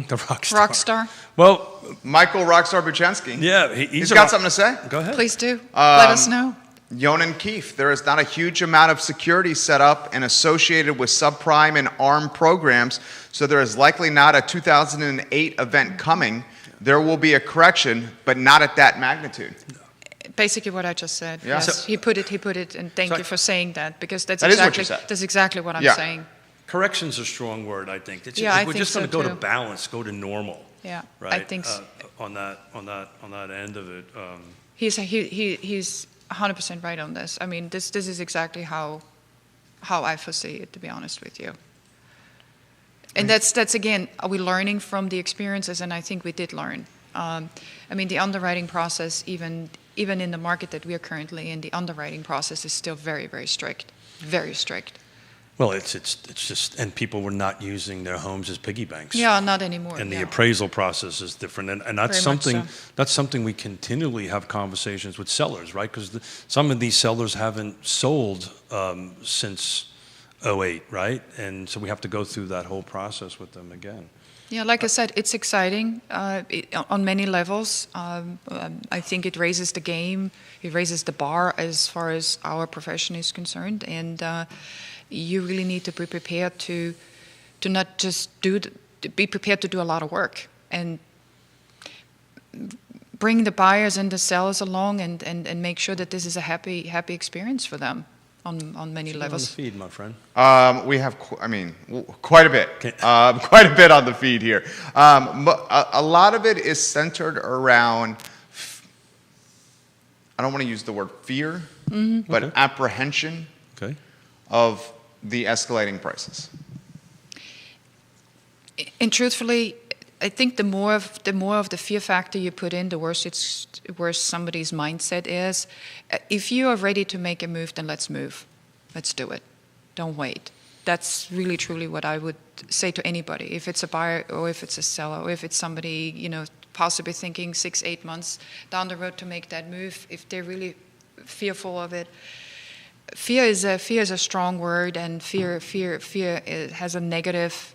the rock star. Rockstar, Well, Michael Rockstar Buchansky. yeah, He's got something to say. Go ahead. please do. Let us know. Yonan Keefe, there is not a huge amount of security set up and associated with subprime and ARM programs, so there is likely not a 2008 event coming. There will be a correction, but not at that magnitude. Basically, what I just said. Yeah. Yes, So- he put it, and thank So you for saying that, because that's That is what exactly you said. that's exactly what I'm Yeah. saying. Correction's a strong word, I think. Yeah, I we're think just going so to go to too. balance, go to normal. Yeah, Right. I think so. On that end of it. He's 100% right on this. I mean, this is exactly how I foresee it, to be honest with you. And that's again, are we learning from the experiences? And I think we did learn. I mean, the underwriting process, even in the market that we are currently in, the underwriting process is still very, very strict, very strict. Well, it's just, and people were not using their homes as piggy banks. Yeah, not anymore. And the yeah. appraisal process is different, and that's Very much something so. that's something we continually have conversations with sellers, right? Because some of these sellers haven't sold since '08, right? And so we have to go through that whole process with them again. Yeah, like I said, it's exciting on many levels. I think it raises the game, it raises the bar as far as our profession is concerned, and you really need to be prepared to not just be prepared to do a lot of work and bring the buyers and the sellers along and make sure that this is a happy experience for them on many On the levels. feed, my friend. We have, quite a bit. Okay. Quite a bit on the feed here. A lot of it is centered around, I don't want to use the word fear, but Okay. apprehension Okay. of the escalating prices. And truthfully, I think the more of the fear factor you put in, the worse somebody's mindset is. If you are ready to make a move, then let's move. Let's do it. Don't wait. That's really truly what I would say to anybody. If it's a buyer or if it's a seller or if it's somebody, possibly thinking 6-8 months down the road to make that move, if they're really fearful of it. Fear is a strong word, and fear has a negative,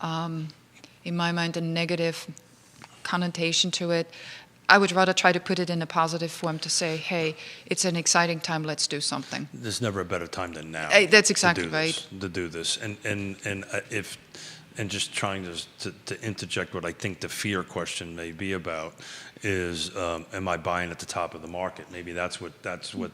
in my mind, a negative connotation to it. I would rather try to put it in a positive form to say, hey, it's an exciting time, let's do something. There's never a better time than now. That's exactly right. To do this, and just trying to interject what I think the fear question may be about is, am I buying at the top of the market? Maybe that's what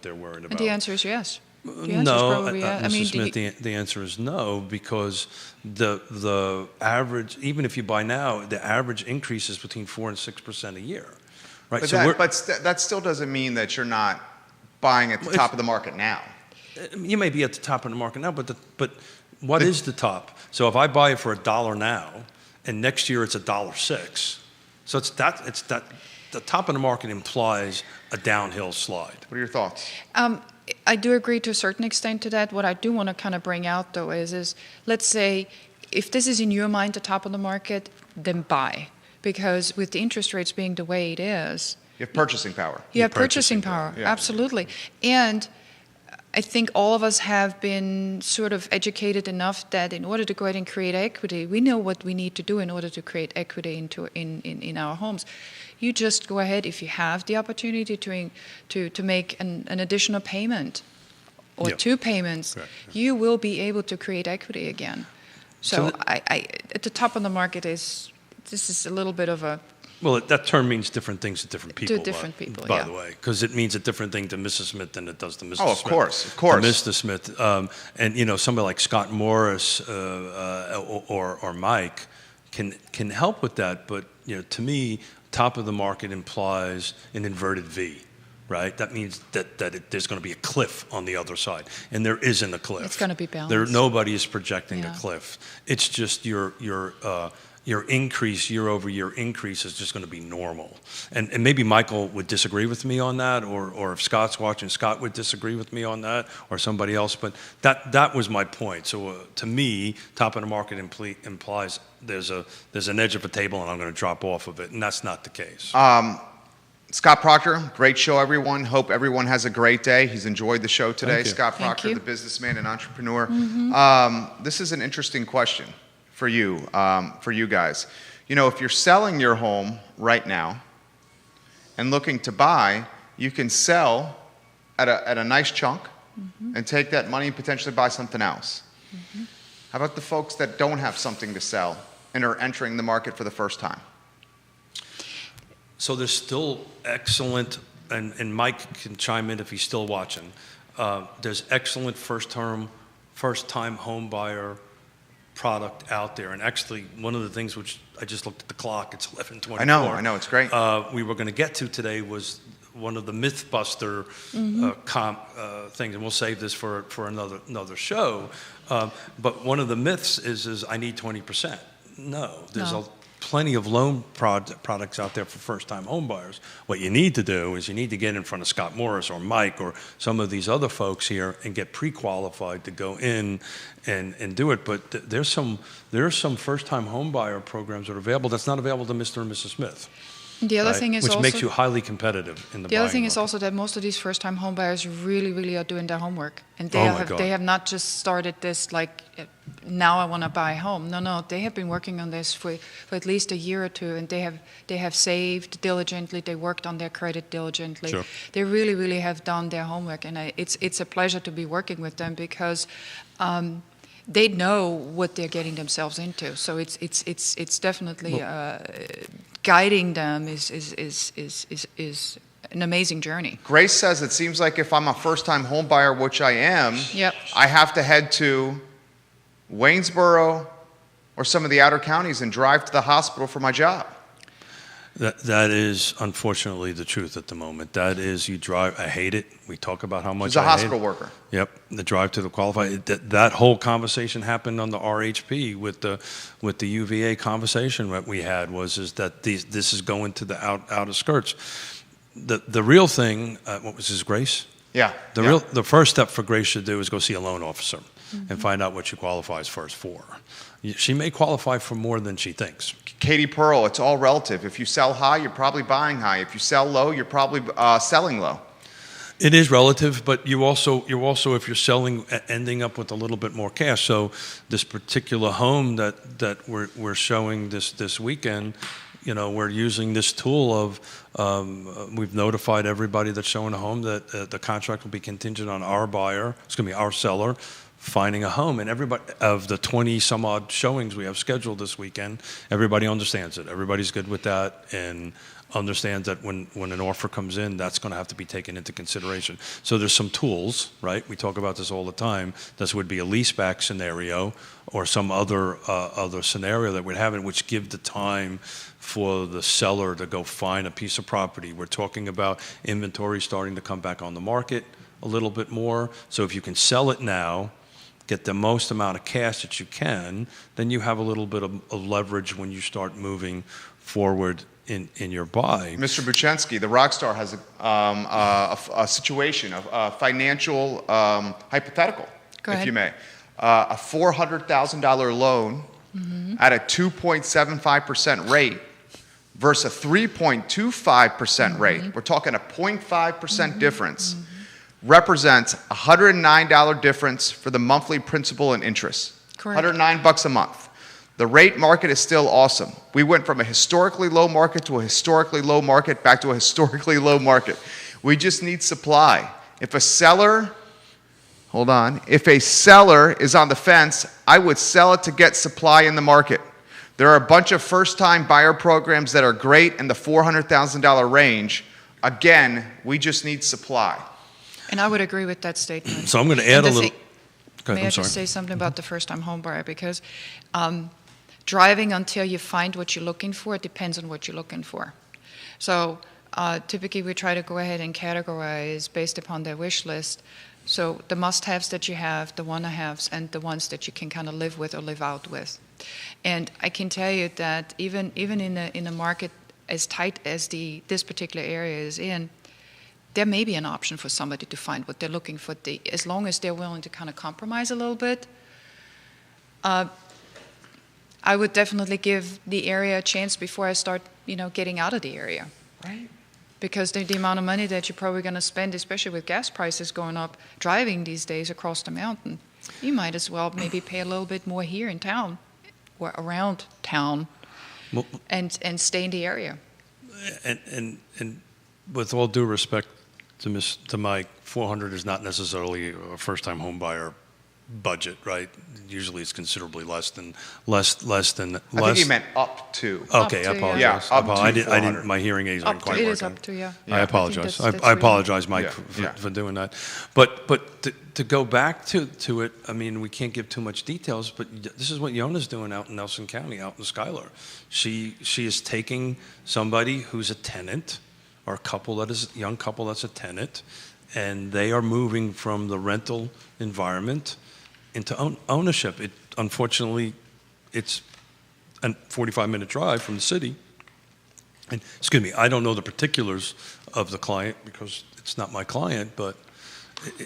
they're worried about. And the answer is yes. The answer is No, probably yes. Mr. Smith, the answer is no, because the average, even if you buy now, the average increase is between 4% and 6% a year, right? But, So that still doesn't mean that you're not buying at the top of the market now. you may be at the top of the market now, but what is the top? So if I buy it for $1 now, and next year it's $1.06, so it's that the top of the market implies a downhill slide. What are your thoughts? I do agree to a certain extent to that. What I do want to kind of bring out, though, is let's say if this is in your mind the top of the market, then buy. Because with the interest rates being the way it is, You have purchasing power. you have purchasing power. Yeah. Absolutely. And I think all of us have been sort of educated enough that in order to go ahead and create equity, we know what we need to do in order to create equity in our homes. You just go ahead, if you have the opportunity to make an additional payment or Yep. 2 payments, Correct. you will be able to create equity again. So So I at the top of the market this is a little bit of a, Well, that term means different things to different people. different people, by yeah. the way, because it means a different thing to Mrs. Smith than it does to Mr. Oh, of Smith. course, of course. To Mr. Smith, and somebody like Scott Morris or Mike can help with that. But to me, top of the market implies an inverted V. Right, that means that there's going to be a cliff on the other side, and there isn't a cliff. It's going to be balanced. Nobody is projecting Yeah. a cliff. It's just your increase, year-over-year increase, is just going to be normal. And maybe Michael would disagree with me on that, or if Scott's watching, Scott would disagree with me on that, or somebody else. But that was my point. So to me, top of the market implies there's an edge of a table, and I'm going to drop off of it, and that's not the case. Scott Proctor, great show, everyone. Hope everyone has a great day. He's enjoyed the show today. Thank you. Scott Thank Proctor, you. the businessman and entrepreneur. This is an interesting question for you guys. If you're selling your home right now and looking to buy, you can sell at a nice chunk and take that money and potentially buy something else. How about the folks that don't have something to sell and are entering the market for the first time? So there's still excellent and Mike can chime in if he's still watching. There's excellent first-time home buyer product out there. And actually, one of the things which I just looked at the clock, it's 11:24. I know, it's great. We were going to get to today was one of the Mythbuster things, and we'll save this for another show. But one of the myths is I need 20%. No, there's plenty of loan products out there for first-time home buyers. What you need to do is you need to get in front of Scott Morris or Mike or some of these other folks here and get pre-qualified to go in and do it. But there are some first-time home buyer programs that are available that's not available to Mr. and Mrs. Smith. The other thing is which also, makes you highly competitive in the the other thing buying is market. also that most of these first-time home buyers really are doing their homework, and they Oh my God. they have not just started this like now I want to buy a home. No, they have been working on this for at least a year or two, and they have saved diligently. They worked on their credit diligently. Sure. They really have done their homework, and it's a pleasure to be working with them because. They know what they're getting themselves into, so it's definitely guiding them is an amazing journey. Grace says it seems like if I'm a first-time home buyer, which I am, Yep. I have to head to Waynesboro or some of the outer counties and drive to the hospital for my job. That is unfortunately the truth at the moment. That is, you drive. I hate it. We talk about how much. She's a I hate hospital it. worker. Yep, the drive to the qualified. That whole conversation happened on the RHP with the UVA conversation that we had is that this is going to the outer skirts. The real thing. What was his Grace? Yeah. The first step for Grace should do is go see a loan officer and find out what she qualifies first for. She may qualify for more than she thinks. Katie Pearl, it's all relative. If you sell high, you're probably buying high. If you sell low, you're probably selling low. It is relative, but you're also if you're selling, ending up with a little bit more cash. So this particular home that we're showing this weekend, we're using this tool of we've notified everybody that's showing a home that the contract will be contingent on our buyer. It's going to be our seller finding a home, and everybody of the 20 some odd showings we have scheduled this weekend, everybody understands it. Everybody's good with that and understands that when an offer comes in, that's going to have to be taken into consideration. So there's some tools, right? We talk about this all the time. This would be a leaseback scenario or some other scenario that we're having, which give the time for the seller to go find a piece of property. We're talking about inventory starting to come back on the market a little bit more. So if you can sell it now, get the most amount of cash that you can, then you have a little bit of leverage when you start moving forward in your buy. Mr. Buchensky, the rock star, has a situation, a financial hypothetical, Go if ahead. you may. A $400,000 loan at a 2.75% rate versus a 3.25% rate. We're talking a 0.5% difference. Represents a $109 difference for the monthly principal and interest. Correct. $109 a month. The rate market is still awesome. We went from a historically low market to a historically low market back to a historically low market. We just need supply. If a seller is on the fence, I would sell it to get supply in the market. There are a bunch of first-time buyer programs that are great in the $400,000 range. Again, we just need supply. And I would agree with that statement. So I'm going to add And a the little. thing- Go ahead, May I'm I sorry. just say something about the first-time home buyer? Because driving until you find what you're looking for, it depends on what you're looking for. So typically we try to go ahead and categorize based upon their wish list. So the must-haves that you have, the want-to-haves, and the ones that you can kind of live with or live out with. And I can tell you that even in a market as tight as this particular area is in, there may be an option for somebody to find what they're looking for, as long as they're willing to kind of compromise a little bit. I would definitely give the area a chance before I start, getting out of the area. Right. Because the amount of money that you're probably going to spend, especially with gas prices going up, driving these days across the mountain, you might as well maybe pay a little bit more here in town or around town Well, and stay in the area. and with all due respect to Mike, 400 is not necessarily a first-time home buyer budget, right? Usually it's considerably less than I think he meant up to. Okay, Up I to, apologize. yeah. Yeah, up to I didn't. 400. My hearing aids aren't Up quite to, it working. is up to, yeah. Yeah. I I apologize. think that's I really- apologize, Mike, Yeah. for doing that. But to go back to it, I mean, we can't give too much details, but this is what Yona's doing out in Nelson County, out in Schuyler. She is taking somebody who's a tenant, or a young couple that's a tenant, and they are moving from the rental environment into ownership. Unfortunately, it's a 45-minute drive from the city. And excuse me, I don't know the particulars of the client because it's not my client, but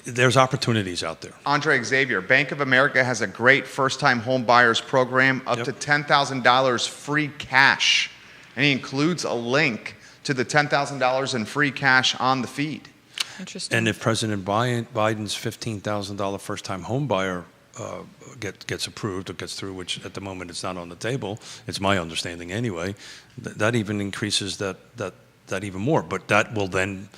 there's opportunities out there. Andre Xavier, Bank of America has a great first-time home buyers program, up Yep. to $10,000 free cash. And he includes a link to the $10,000 in free cash on the feed. Interesting. And if President Biden's $15,000 first-time home buyer gets approved or gets through, which at the moment it's not on the table, it's my understanding anyway, that even increases that even more. But that will then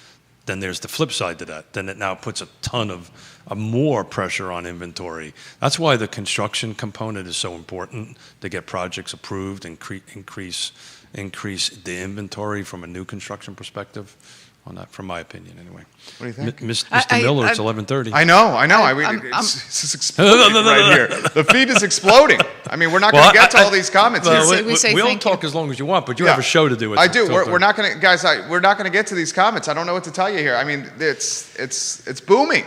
there's the flip side to that. Then it now puts a ton of more pressure on inventory. That's why the construction component is so important, to get projects approved and increase the inventory from a new construction perspective on that, from my opinion anyway. What do you think? Mr. Miller, it's 11:30. I know. I mean, I'm- it's exploding right here. The feed is exploding. I mean, we're not going to get to all these comments here. we say we'll thank you. talk as long as you want, but you Yeah. have a show to do. I do. We're not going to, guys. We're not going to get to these comments. I don't know what to tell you here. I mean, it's booming.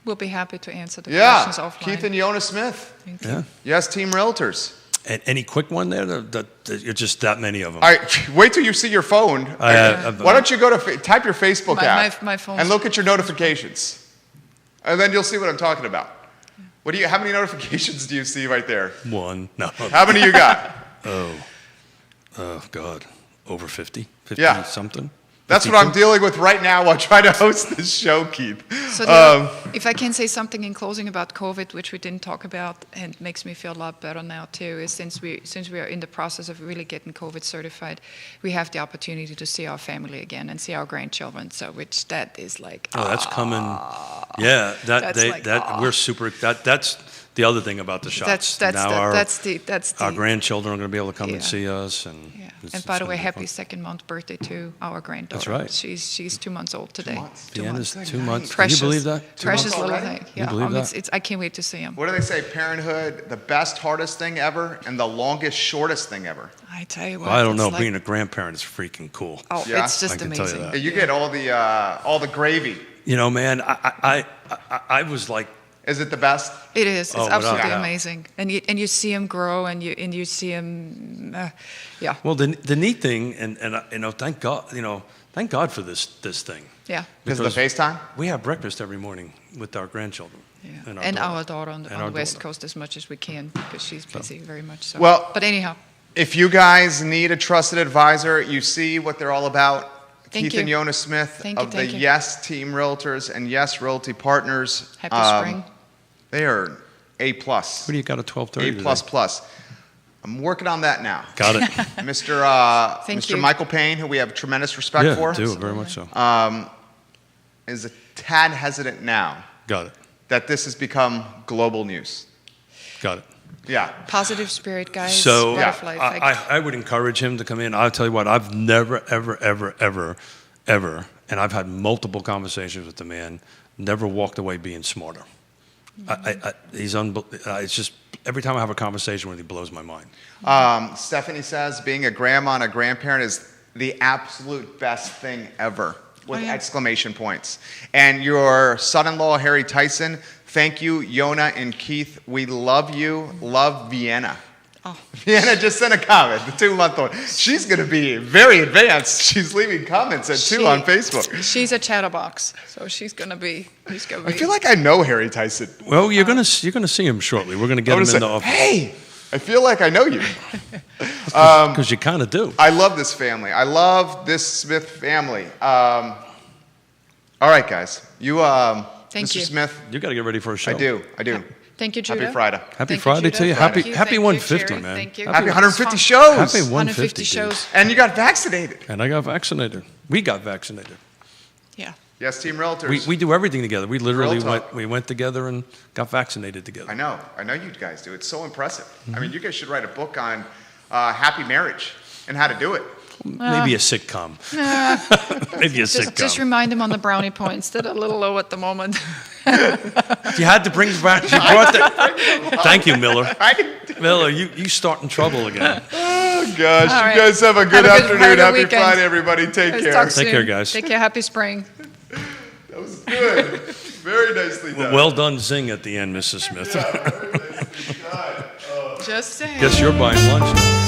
We'll be happy to answer the Yeah, questions offline. Keith and Yona Smith. Thank you. Yeah. Yes, Team Realtors. And any quick one there? That you're just that many of them. All right, wait till you see your phone. Why don't you go to type your Facebook app my phone's- and look at your notifications, and then you'll see what I'm talking about. How many notifications do you see right there? One. No. How many you got? Oh God. Over 50? 50 Yeah. something? That's what I'm 52? dealing with right now while trying to host this show, Keith. So if I can say something in closing about COVID, which we didn't talk about, and makes me feel a lot better now too, is since we are in the process of really getting COVID certified, we have the opportunity to see our family again and see our grandchildren. So that is like Oh, that's coming. Yeah, That's like, we're super. That's the other thing about the shots. that's now the our grandchildren are going to be able to come and Yeah. see us, and yeah. it's- And by it's the way, gonna be happy fun. second month birthday to our granddaughter. That's right. She's 2 months old today. months. Deanna's Good 2 night. months. Precious. Can you believe that? 2 Precious months little already? thing. You Yeah, believe that? I can't wait to see him. What do they say? Parenthood, the best, hardest thing ever, and the longest, shortest thing ever. I tell you what. Well, I don't it's know. like- Being a grandparent is freaking cool. Oh, Yeah? it's just I can tell you amazing. that. You get all the gravy. You know, man, I was like, Is it the best? It is. It's Oh, without absolutely doubt. amazing, and you see him grow, and you see him, yeah, well, the neat thing, and thank God for this thing. yeah, Because of the FaceTime? We have breakfast every morning with our grandchildren. yeah. And our daughter on And the our West daughter. Coast as much as we can because she's busy very much. So. Well- but anyhow, If you guys need a trusted advisor, you see what they're all about. Thank Keith you. and Yona Smith Thank you, of the thank you. Yes Team Realtors and Yes Realty Partners. happy spring. They are A+. What do you got at 12:30? A++. Plus. I'm working on that now. Got it. Thank Mr. you. Michael Payne, who we have tremendous respect Yeah, for, do very much so. is a tad hesitant now Got it. that this has become global news. Got it. Yeah. Positive spirit, guys. So Butterfly effect. I would encourage him to come in. I'll tell you what, I've never, ever, and I've had multiple conversations with the man, never walked away being smarter. He's it's just, every time I have a conversation with him, he blows my mind. Stephanie says being a grandma and a grandparent is the absolute best thing ever, with Oh, yeah. exclamation points. And your son-in-law, Harry Tyson, thank you, Yona and Keith. We love you. Love Vienna. Oh. Vienna just sent a comment, the 2-month-old. She's going to be very advanced. She's leaving comments at 2 on Facebook. She's a chatterbox, so she's gonna be. I feel like I know Harry Tyson. Well, you're gonna see him shortly. We're gonna get I'm him gonna in the say, office hey, I feel like I know you. because you kind of do. I love this family. I love this Smith family. All right, guys. You, Thank Mr. you. Smith, You got to get ready for a show. I do. Thank you, Judah. Happy Friday. Happy Thank you, Friday Judah. to you. Thank Happy you. happy Thank you, 150, Jerry. man. Thank you. Happy 150 Fun. shows. Happy 150 150 shows. And you got vaccinated. And I got vaccinated. We got vaccinated. Yeah. Yes Team Realtors. We do everything together. We literally Real talk. went together and got vaccinated together. I know you guys do. It's so impressive. I mean, you guys should write a book on happy marriage and how to do it. Maybe a sitcom. Maybe a sitcom. Just remind him on the brownie points that are a little low at the moment. You had to bring back. You brought that. Thank you, Miller. Miller, you start in trouble again. Oh gosh, All right. you guys have a good Have a afternoon. Happy weekend. Friday, everybody. Take Let's care. talk Take soon. care, guys. Take care. Happy spring. That was good. Very nicely done. Well done, zing at the end, Mrs. Smith. Very nicely done. Just saying. Guess you're buying lunch now.